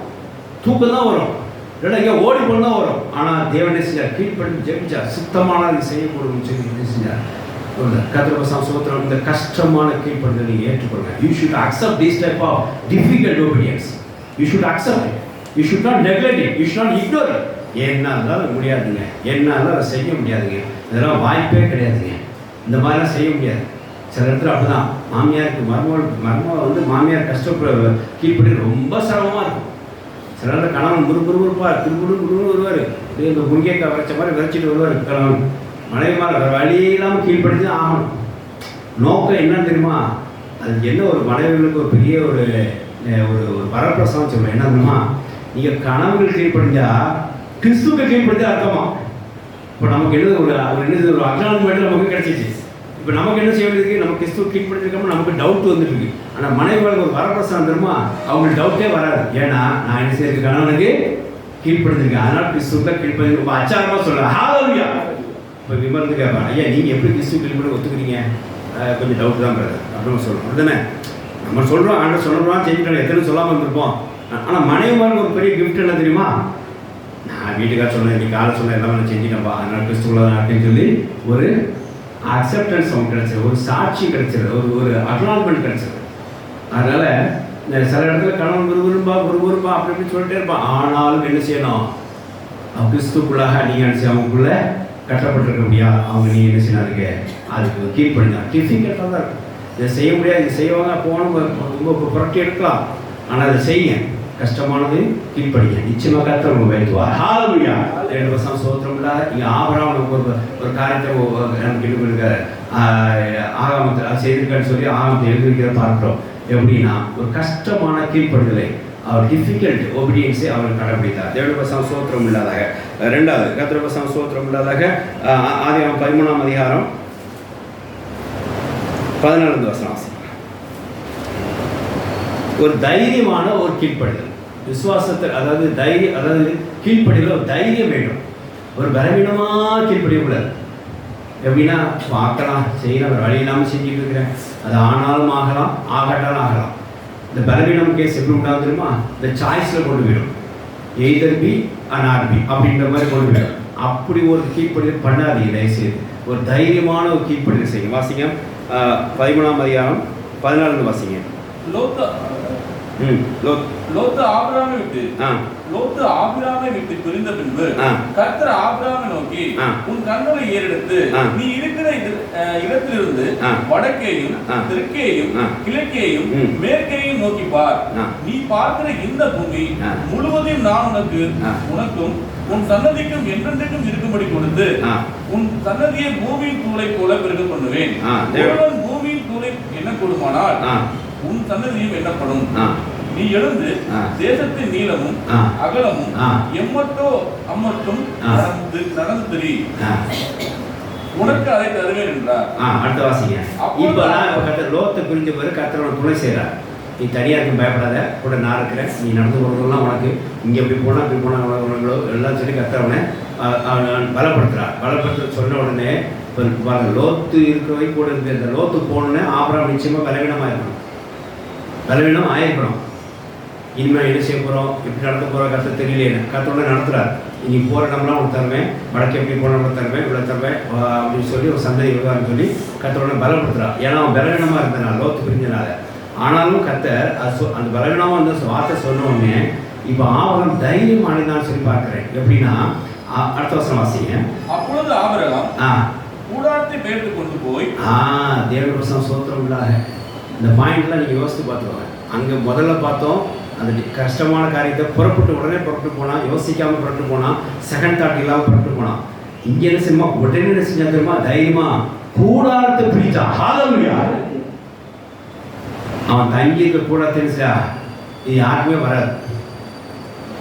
தூக்கம் தான் வரும், இல்லைன்னா இங்கே ஓடி கொண்டு தான் வரும். ஆனால் தேவனை செஞ்சார், கீழ்ப்படிந்து ஜெபிச்சார், சுத்தமானது செய்யப்படும் சொல்லி செஞ்சார். கத்திரபசாம் சோத்திரம். இந்த கஷ்டமான கீழ்ப்படிதலை நீங்கள் ஏற்றுக்கொள்ளுங்க. You should accept this type of difficult obedience. You should accept it. You should not neglect it. You should not ignore it. என்ன இருந்தாலும் முடியாதுங்க, என்ன இருந்தாலும் அதை செய்ய முடியாதுங்க. இதெல்லாம் வாய்ப்பே கிடையாதுங்க. இந்த மாதிரிலாம் செய்ய முடியாது. சில இடத்துல அப்படிதான் மாமியாருக்கு மருமகள் வந்து மாமியார் கஷ்டப்பட கீழ்ப்படி ரொம்ப சிரமமாக இருக்கும். சில இடத்துல கணவன் முறுப்பார், திருக்குறு வருவார், இந்த முருங்கைக்காய் வரைச்ச மாதிரி விரைச்சிட்டு வருவார் கணவன். மனைவிமார் வேறு வழி இல்லாமல் கீழ்படிச்சு தான் ஆகணும். நோக்கம் என்னன்னு தெரியுமா? அது என்ன ஒரு மனைவிகளுக்கு ஒரு பெரிய ஒரு ஒரு வரப்பிரசாதம் சொல்லுவேன். என்ன தெரியுமா? நீங்கள் கணவர்கள் கீழ்படிஞ்சா கிறிஸ்துக்கு கீழ்படிஞ்சா அர்த்தமா. இப்போ நமக்கு என்னது ஒரு அக்னாலஜ்மெண்ட் நமக்கு கிடைச்சிச்சு. இப்போ நமக்கு என்ன செய்ய வேண்டியது? நம்ம கிறிஸ்துவ கீழ்படிச்சிருக்கோம், நமக்கு டவுட் வந்துட்டு இருக்கு. ஆனால் மனைவிகளுக்கு ஒரு வரப்பிரசாதம் தெரியுமா? அவங்களுக்கு டவுட்டே வராது. ஏன்னா நான் என்ன செய்ய கணவனுக்கு கீழ்படுத்திருக்கேன், அதனால் கிறிஸ்துவ கீழ்படி ரொம்ப அச்சாரமாக சொல்கிறேன். ஹalleluya. இப்போ விமர்ந்து கேட்பாங்க, ஐயா நீங்கள் எப்படி கிறிஸ்துவ கீழ்படி ஒத்துக்கிறீங்க? கொஞ்சம் டவுட் தான் வருது அப்படின்னு சொல்கிறோம். அப்படிதானே நம்ம சொல்கிறோம், ஆண்டு சொல்கிறோம், செஞ்சுட்டோம், எத்தனை சொல்லாமல் இருந்திருப்போம். ஆனால் மனைவிமாருக்கு ஒரு பெரிய கிஃப்ட் என்ன தெரியுமா? நான் வீட்டுக்கார சொன்னேன், இன்னைக்கு காலை சொன்னேன், எல்லாமே நான் செஞ்சுட்டேன்ப்பா, அதனால் கிறிஸ்துவ அப்படின்னு சொல்லி ஒரு அக்செப்டன்ஸ் அவங்க கிடைச்சது, ஒரு சாட்சி கிடைச்சது, ஒரு அக்னாலஜ்மெண்ட் கிடைச்சது. அதனால் சில இடத்துல கணவன் விரும்பா அப்படி இப்படின்னு சொல்லிட்டே இருப்பான். ஆனாலும் என்ன செய்யணும்? கிறிஸ்துக்குள்ளாக நீங்கள் நினச்சி அவங்களுக்குள்ள கட்டப்பட்டிருக்க முடியாது. அவங்க நீ என்ன செய்யறாங்க? அதுக்கு கீழ்படினா டிஃபிகல்ட்டாக தான் இருக்கும். இதை செய்ய முடியாது, இதை செய்வாங்க, போகணும், ரொம்ப புரட்டி எடுக்கலாம். ஆனால் அதை செய்ய கஷ்டமானது கீழ்படிங்க. நிச்சயமாக கர்த்தர் உங்களை வைத்துவார். ஹalleluya. 2 வருஷம் சோத்திரம் இல்லாத இங்கே ஆபிரகாம் ஒரு காரியத்தை நமக்கு இருக்காரு, ஆகாமத்தை செய்திருக்கான்னு சொல்லி ஆகாமத்தை எழுதியிருக்கிற பார்க்குறோம். எப்படின்னா ஒரு கஷ்டமான கீழ்படுதலை அவர் டிஃபிகல்ட் ஒபீடியன்ஸை அவர் கடைபிடித்தார். 2 வருஷம் சோத்திரம் இல்லாதாக. ரெண்டாவது கர்த்தர் வருஷம் சோத்திரம் இல்லாதாக ஆதியாகமம் 13ஆம் அதிகாரம் 14 வசனம். ஒரு தைரியமான ஒரு கீழ்ப்படுதல், விசுவாசத்தை அதாவது தைரியம், அதாவது கீழ்ப்படியில் ஒரு தைரியம் வேண்டும். ஒரு பலவீனமாக கீழ்ப்படியக்கூடாது. எப்படின்னா பார்க்கலாம், செய்யலாம், வழி இல்லாமல் செஞ்சுட்டு இருக்கிறேன், அது ஆனாலும் ஆகலாம், ஆகாட்டாலும் ஆகலாம். இந்த பலவீனம் கேஸ் எப்படி உண்டாகும் தெரியுமா? இந்த சாய்ஸில் கொண்டு போயிடும். எய்தர் பி நாட் பி அப்படின்ற மாதிரி கொண்டு போயிடும். அப்படி ஒரு கீழ்ப்படிதல் பண்ணாதீங்க தயவுசெய்து. ஒரு தைரியமான ஒரு கீழ்ப்படிதல் செய்யுங்க. வாசிங்க 13ஆம் அதிகாரம் 14 வாசிங்க. லோத்து ஆபிரகாமை விட்டு பிரிந்த பின்பு கர்த்தர் ஆபிரகாமை நோக்கி, உன் கண்களை ஏறெடுத்து நீ இருக்கிற இடத்திலிருந்து வடக்கேயும் தெற்கேயும் கிழக்கேயும் மேற்கேயும் நோக்கி பார். நீ பார்க்கிற இந்த பூமி முழுவதையும் நான் உனக்கும் உன் சன்னதிக்கும் என்றென்றைக்கும் இருக்கும்படி கொடுத்து உன் சன்னதியை பூமியின் தூளை போல பெருக பண்ணுவேன். ஒருவன் பூமியின் தூளை என்ன கொடுமானால் உன் சன்னதியும் என்னப்படும். நீ எழுந்து தேசத்தின் நீளமும் அகலமும் எம்மட்டோ அம்மட்டும் நடந்து திரி. உனக்கு அதை தருவேன் என்றார். அடுத்த வாசிங்க. இப்பெல்லாம் கர்த்தர் லோத்தை புரிஞ்ச பிறகு கர்த்தர் துணை செய்கிறார். நீ தனியாக இருக்கும் பயப்படாத, கூட நான் இருக்கிறேன், நீ நடந்து போகிறதெல்லாம் உனக்கு இங்கே எப்படி போனால் அப்படி போனால் உணவுகளோ எல்லாம் சொல்லி கர்த்தர் அவனை பலப்படுத்துற சொன்ன உடனே இப்போ லோத்து இருக்கிறவை கூட இருக்கு. இந்த லோத்து போனோடனே ஆபிரகாம் நிச்சயமாக பலவீனமாக இருக்கணும், பலவீனம் ஆயிருக்கணும். இனிமேல் என்ன செய்ய போகிறோம், எப்படி நடத்த போகிறோம் கர்த்தர் தெரியலையே. கர்த்தரோட நடத்துகிறார். இன்னைக்கு போகிற நம்மளாம் உனக்கு தருவேன், வடக்கு எப்படி போனால் உனக்கு தருவேன், இவ்வளோ தருவேன் அப்படின்னு சொல்லி ஒரு சந்ததி விவகாரம் சொல்லி கர்த்தரோட பலப்படுத்துகிறார். ஏன்னா அவன் பலவீனமாக இருந்தனால, லோத்து பிரிஞ்சனால. ஆனாலும் கர்த்தர் அந்த பலவீனமாக அந்த வார்த்தை சொன்ன உடனே இப்போ ஆபிரகாம் தைரியம் ஆனதான்னு சொல்லி பார்க்குறேன். எப்படின்னா அடுத்த வருஷம் வாசிங்க. அப்பொழுது ஆபிரகாம் கூடாரத்தை பெயர்த்து கொண்டு போய் தேவனுடைய பிரசன்னம் ஸ்தோத்திரம் இல்லாத இந்த பாயிண்ட்லாம் நீங்கள் யோசித்து பார்த்துக்கோங்க. அங்கே முதல்ல பார்த்தோம் அந்த கஷ்டமான காரியத்தை உடனே புறப்பட்டு போனால், யோசிக்காமல் புறப்பட்டு போனால், செகண்ட் தாட் இல்லாமல் புறப்பட்டு போனான். இங்கே என்ன செய்யுமா, உடனே என்ன செஞ்சா தெரியுமா, தைரியமா கூடாரத்தை பிரிச்சா. ஹல்லேலூயா. அவன் தங்கி இருக்க கூடாரத்தை இது யாருக்குமே வராது.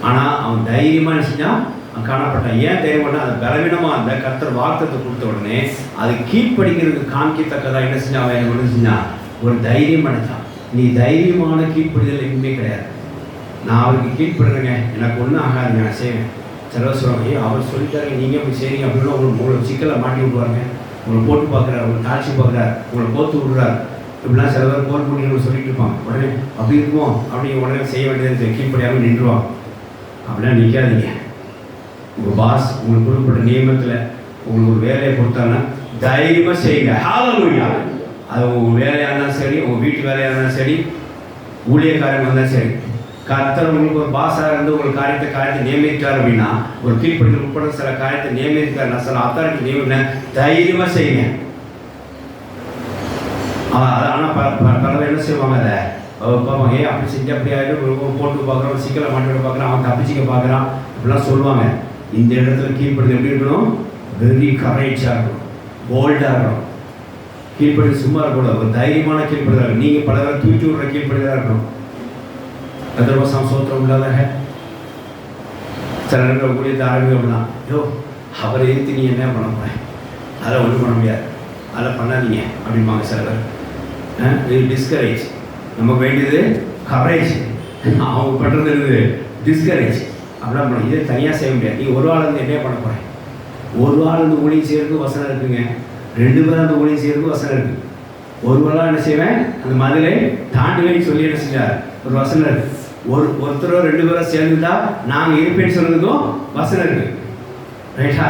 ஆனால் அவன் தைரியமாக என்ன செஞ்சான், அவன் காணப்பட்டான். ஏன் தைரியம் பண்ணால், அது பலவீனமாக அந்த கர்த்தர் வார்த்தத்தை கொடுத்த உடனே அது கீழ்ப்படிக்கிறதுக்கு காமிக்கத்தக்கதாக என்ன செஞ்சான், அவன் என்ன செஞ்சான், ஒரு தைரியம் அடைச்சான். நீ தைரியமான கீழ்ப்படிதல் எதுவுமே கிடையாது. நான் அவருக்கு கீழ்ப்படுறேங்க, எனக்கு ஒன்றும் ஆகாதுங்க, நான் செய்வேன். சிலர் சொல்லுவாங்க, அவர் சொல்லிட்டாரு நீங்கள் இப்படி செய்றீங்க அப்படின்னா உங்களுக்கு சிக்கலை மாட்டி விடுவாருங்க, உங்களை போட்டு பார்க்குறாரு, உங்களை தாழ்ச்சி பார்க்குறாரு, உங்களை போத்து விடுறாரு, இப்படிலாம் சில பேர் போர் பண்ணி சொல்லிட்டு இருப்பாங்க. உடனே அப்படி இருக்குமோ அப்படி உடனே செய்ய வேண்டியது கீழ்ப்படியாமல் நின்றுவாங்க. அப்படிலாம் நிற்காதீங்க. உங்கள் பாஸ் உங்களுக்கு கொடுக்கப்பட்ட நியமத்தில் உங்களுக்கு ஒரு வேலையை கொடுத்தாங்கன்னா தைரியமாக செய்யுங்க. ஹல்லேலூயா. அது உங்கள் வேலையாக இருந்தாலும் சரி, உங்கள் வீட்டு வேலையாக இருந்தாலும் சரி, ஊழியக்காரங்க இருந்தாலும் சரி, கர்த்தர் உங்களுக்கு ஒரு பாஸாக இருந்து உங்களுக்கு காரியத்தை நியமித்தார் அப்படின்னா, ஒரு கீழ்ப்படிதல் உட்பட சில காரியத்தை நியமித்தார், நான் சில அத்தாரிட்டி நியமிக்கிறேன், தைரியமாக செய்யுங்க. ஆனால் பல என்ன செய்வாங்க, அதை பார்ப்பாங்க, அப்படி செஞ்சு அப்படி ஆகிடும், போட்டு பார்க்குறோம், சிக்கலை மாட்டிட பார்க்குறான், அவன் தப்பிச்சிக்க பார்க்குறான், இப்படிலாம் சொல்லுவாங்க. இந்த இடத்துல கீழ்ப்படுதல் எப்படி இருக்கணும், வெரி கரேஜாக இருக்கணும், போல்டாக இருக்கணும். கீழ்ப்படுதல் சும்மா இருக்கக்கூடாது, ஒரு தைரியமான கீழ்ப்படுதல். நீங்கள் பல பேர் தூக்கி விடுற கீழ்ப்படுதலாக இருக்கணும். கர்த்தர் சோத்திரம் இல்லாத சில நேரங்கள் ஊழியத்தை ஆரம்பிக்கணும்னா, அவரை ஏற்றி நீ என்ன பண்ண போகிறேன், அதெல்லாம் ஒன்றும் பண்ண முடியாது, அதெல்லாம் பண்ணாதீங்க அப்படிம்பாங்க சில பேர். டிஸ்கரேஜ். நமக்கு வேண்டியது கவரேஜ், அவங்க பண்ணுறது இருக்குது டிஸ்கரேஜ். அப்படிலாம் பண்ண இதே தனியாக செய்ய முடியாது. நீ ஒரு ஆள் வந்து என்ன பண்ண போகிறேன், ஒரு ஆள் வந்து ஊழியம் செய்யறதுக்கு வசனம் இருக்குங்க, 2 பேர் அந்த ஊழியம் செய்யறதுக்கு வசனம் இருக்குது. ஒரு ஆளாக என்ன செய்வேன், அந்த மதிலை தாண்டுவேன்னு சொல்லி என்ன செஞ்சார், ஒரு வசனம் இருக்குது. ஒருத்தரோ 2 பேரோ சேர்ந்துட்டா நாங்கள் இருப்பேன்னு சொன்னதுக்கும் வசனம் இருக்குது. ரைட்டா?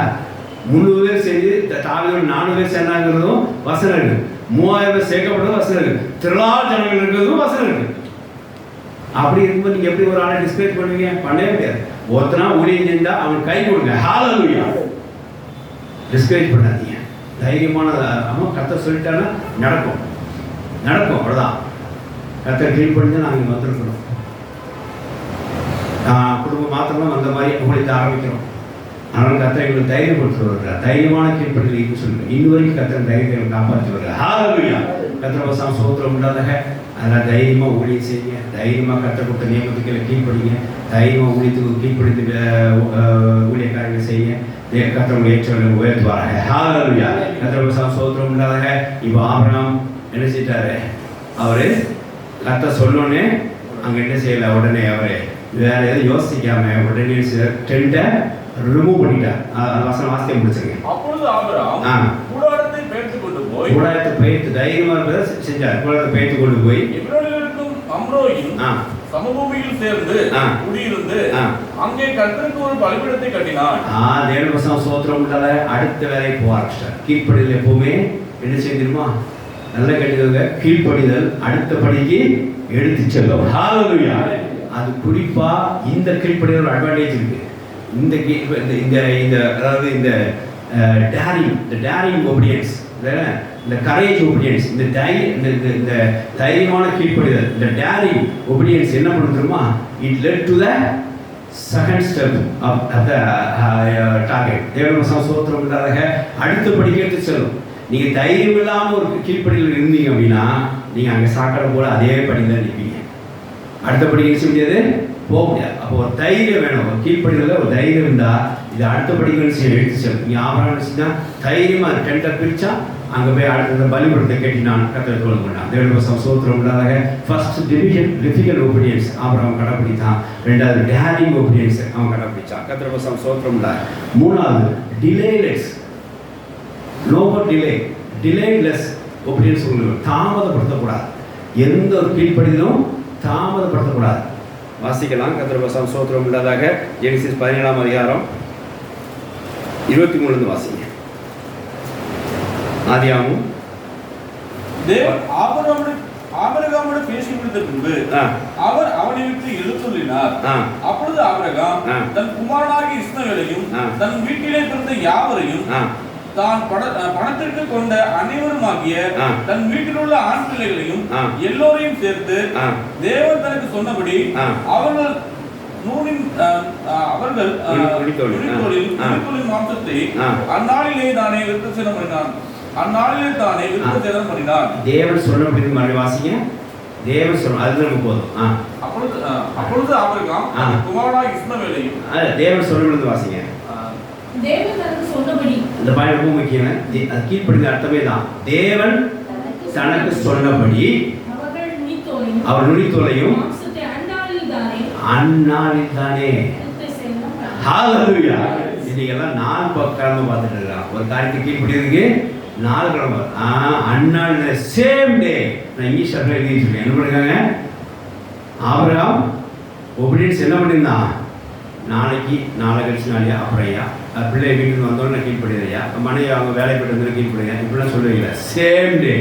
300 பேர் சேர்ந்து தாவீதோடு 400 பேர் சேர்ந்தாங்கிறதும் வசனம் இருக்குது. 3000 பேர் சேர்க்கப்பட்டதும் வசனம் இருக்குது. திரளால் ஜனங்கள் இருக்கிறதும் வசனம் இருக்குது. அப்படி இருக்கும்போது நீங்கள் எப்படி ஒரு ஆளை டிஸ்கரேஜ் பண்ணுவீங்க, பண்ணவே முடியாது. ஒருத்தனா ஊழியம் செஞ்சால் அவன் கை கொடுங்க. ஹல்லேலூயா. டிஸ்கரேஜ் பண்ணாதீங்க. தைரியமான அவன் கர்த்தர் சொல்லிட்டான்னா நடக்கும், அவ்வளோதான். கர்த்தர் கீழ்ப்படிஞ்சா நாங்கள் இங்கே வந்திருக்கிறோம். குடும்பம் மாத்திரமா அந்த மாதிரி ஊழியத்தை ஆரம்பிக்கிறோம். ஆனால் கர்த்தர் எங்களுக்கு தைரியம் கொடுத்து வருகிறார். தைரியமான கீழ்ப்படிதல் சொல்லுங்கள். இன்னும் வரைக்கும் கர்த்தர் தைரியத்தை காப்பாற்றி வருகிறார். ஹல்லேலூயா. கர்த்தர் சோத்திரம் உண்டாதாக அதனால் தைரியமாக ஊழியம் செய்யுங்க. தைரியமாக கர்த்தர் கொடுத்த நியமத்துக்களை கீழ்ப்படிங்க. தைரியமாக ஊழியத்துக்கு கீழ்ப்படித்து ஊழியக்காரங்களை செய்யுங்க. கர்த்தர் ஏற்றவர்களை உயர்த்துவாராக. ஹல்லேலூயா. கர்த்தர் சோத்திரம் உண்டாதாக. இப்போ ஆபிரகாம் என்ன செய்தாரு, அவர் கர்த்தர் சொன்னோன்னே அங்கே என்ன செய்யலை, உடனே அவர் வேற எதுவும் யோசிக்காம உடனே டென்ட்டை ரிமூவ் பண்ணிட்டார். வசனம் வாசிக்க முடிச்சிருக்கேன். அப்பொழுது ஆபிரகாம் கூடாரத்தை பெயர்த்து தைரியமா இருப்பதை செஞ்சார். கூடாரத்தை பெயர்த்து கொண்டு போய் எபிரோனிலும் அம்ரோயும் சமபூமியில் சேர்ந்து குடியிருந்து அங்கே கர்த்தருக்கு ஒரு பலிபீடத்தை கட்டினான். தேவனுடைய வசனம் ஸ்தோத்திரம் உண்டால அடுத்த வேலைக்கு போக ஆரம்பிச்சிட்டார். கீழ்ப்படிதல் எப்பவுமே என்ன செய்யுமா, நல்ல கேட்டுக்கோங்க, கீழ்ப்படிதல் அடுத்த படிக்கு எடுத்து செல்லும். ஹல்லேலூயா. அது குறிப்பா இந்த கீழ்ப்படிதல் ஒரு அட்வான்டேஜ் இருக்கு. அதாவது இந்த டேரிங் ஒபீடியன்ஸ், இந்த கரேஜ் ஒபீடியன்ஸ், இந்த தைரியமான கீழ்ப்படிதல், இந்த டேரிங் ஒபீடியன்ஸ் என்ன பண்ணுமா, it led to the second step of the target. தேவனுடைய சோத்திரம் இல்லாத அடுத்த படிக்கு எடுத்து செல்லும். நீங்கள் தைரியம் இல்லாமல் ஒரு கீழ்ப்படியில் இருந்தீங்க அப்படின்னா நீங்கள் அங்கே சாக்கடை போல அதே படியில் நிற்பீங்க. அடுத்த படி செய்ய முடியாது, போக முடியாது. அப்போ ஒரு தைரியம் வேணும். ஒரு கீழ்ப்படியில் ஒரு தைரியம் இருந்தால் இது அடுத்தபடிகள் எடுத்து செல்லும். நீ ஆபராம் நினைச்சுன்னா தைரியமாக அந்த டென்ட்டை பிரித்தா அங்கே போய் அடுத்த பலிபடத்தை கேட்டினான் கத்தரை தோல் கொண்டான். தேவனுடைய சோத்திரம் உள்ளதாக ஃபர்ஸ்ட் டிவிஷன் டிஃபிகல் ஒபீடியன்ஸ் ஆபராம் கடைப்பிடித்தான். ரெண்டாவது டேரிங் ஒபீடியன்ஸ் அவன் கடைப்பிடிச்சான். கத்தரை சோத்திரம் உள்ளார். மூணாவது டிலேலெஸ், நோவர் டிலே, டிலேலெஸ் ஒபீடியன்ஸ் உங்களுக்கு தாமதப்படுத்தக்கூடாது. எந்த ஒரு கீழ்ப்படிதலும் தாமதப்படுத்தக்கூடாது. வாசிக்கலாம். கர்த்தருடைய ஸ்தோத்திரம் உள்ளதாக ஜெனசிஸ் 17ஆம் அதிகாரம் 23 வாசிங்க. ஆதியாகமம். தேவன் ஆபிரகாமோடு பேசி முடித்த பின்பு அவர் அவனை விட்டு எழுத்துள்ளினார். அப்பொழுது ஆபிரகாம் தன் குமாரனாகிய இஸ்மவேலையும் தன் வீட்டிலே பிறந்த யாவரையும் தான் பணத்திற்கு கொண்ட அனைவருமாகிய தன் வீட்டில் உள்ள ஆண் பிள்ளைகளையும் எல்லோரையும் சேர்த்து தேவன் தனக்கு சொன்னபடி அவர்கள் மாம்சத்தை அந்நாளிலே தானே விருத்தசேதனம் பண்ணினான். தேவன் சொன்னபடி வாசிங்க. தேவன் சொன்ன அது நமக்கு போதும். அப்பொழுது ஆபிரகாம் குமாரனாகிய இஸ்மவேலையும் தேவன் சொன்னபடி வாசிங்க. தேவன் தனக்கு சொன்னபடி, இந்த பாயிண்ட் ரொம்ப முக்கியம். அது கீழ்ப்படிந்த அர்த்தமே தான். தேவன் தனக்கு சொன்னபடி அவர் நுனித்தோலையும் அந்நாளில் தானே. ஹல்லேலூயா. இன்னைக்கெல்லாம் 4 கிழமை பார்த்துட்டு இருக்கான். ஒரு காரியத்தை கீழ்ப்படிறதுக்கு 4 கிழமை. அந்நாள் சேம் டே. நான் இங்கிலீஷ் எழுதிட்டு என்ன பண்ணிருக்காங்க? ஆபிரகாம் ஒபீடியன்ஸ் என்ன பண்ணியிருந்தான்? நாளைக்கு நாளை கழிச்சு நாளையா அப்புறம் ஐயா பிள்ளை வீட்டுக்கு வந்தோடனே கீழ்படுதையா, மனைவி அவங்க வேலை போட்டு வந்து கீழ்படுதையா, இப்படிலாம் சொல்லுவீங்களா? சேம் டே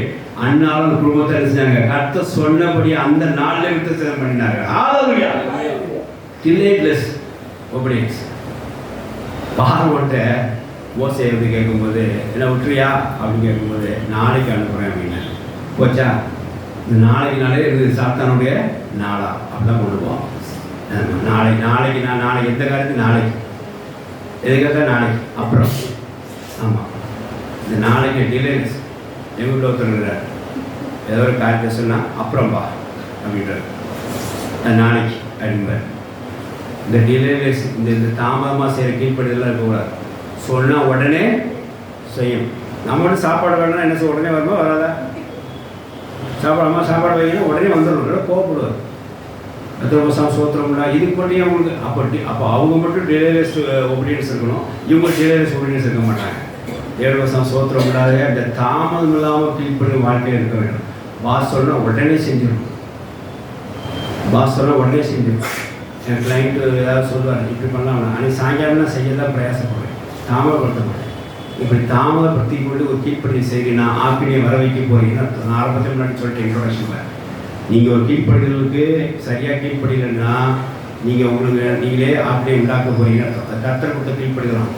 அந்நாளும் குடும்பத்தை செஞ்சாங்க. கர்த்தர் சொன்னபடி அந்த நாளில் விட்டு சேதம் பண்ணினாங்க. ஹல்லேலூயா. டிலேட்லெஸ் ஒபீடியன்ஸ். பார்வோட்ட மோசே வந்து கேட்கும்போது என்ன விட்டுறியா அப்படின்னு கேட்கும்போது நாளைக்கு அனுப்புகிறேன் அப்படின்னு போச்சா. இந்த நாளைக்குனாலே இது சாத்தானுடைய நாளா அப்படிதான் கொண்டு போவோம். நாளைக்கு நான் நாளைக்கு எந்த காரியத்துக்கு நாளைக்கு எதுக்காக நாளைக்கு அப்புறம். ஆமாம், இந்த நாளைக்கு டிலேஸ். எங்கள் ஒருத்தர் ஏதோ ஒரு காரியத்தை சொன்னால் அப்புறம் வா அப்படின்றார். நாளைக்கு அப்படின்பார். இந்த டிலேஸ் இந்த தாமதமாக செய்கிற கீழ்ப்படிதெல்லாம் இருக்கக்கூடாது. சொன்னால் உடனே செய்யும். நம்ம மட்டும் சாப்பாடு வேணும்னா என்ன செய்ய உடனே வருமா வராதா? சாப்பாடு சாப்பாடு வைக்கணும் உடனே வந்துடணும். கோவப்படுவார். சோத்திரம்னா இதுக்கு மட்டும் அவங்களுக்கு அப்போ அவங்க மட்டும் டிலேஸ் ஒபீடியன்ஸ் இருக்கணும், இவங்க டிலேஸ் ஒபீடியன்ஸ் இருக்க மாட்டாங்க. தேவசம் சோத்திரம் இல்லாத அந்த தாமதம் இல்லாமல் கீழ்ப்படி வாழ்க்கையில் இருக்க வேண்டும். பாஸ் சொன்னால் உடனே செஞ்சிடணும். பாஸ் சொன்னால் உடனே செஞ்சிடணும். என் கிளைண்ட்டு ஏதாவது சொல்லுவார் இப்படி பண்ணலாம், அன்றைக்கி சாயங்காலம் நான் செய்ய தான் பிரயாசப்படுவேன், தாமதப்படுத்தப்படுவேன். இப்படி தாமதப்படுத்தி கொண்டு ஒரு கீழ்ப்படி செய்கிறீங்கன்னா ஆப்பினியை வர வைக்க போகிறீங்கன்னா நான் ஆரம்பத்தில் முன்னாடி சொல்லிட்டேன் இன்ட்ரோடக்ஷனில். நீங்கள் ஒரு கீழ்ப்படிதலுக்கு சரியாக கீழ்ப்படினா நீங்கள் உங்களுக்கு நீங்களே ஆப்பினை உண்டாக்க போகிறீங்க. கர்த்தர் கொடுத்த கீழ்ப்படிதலாம்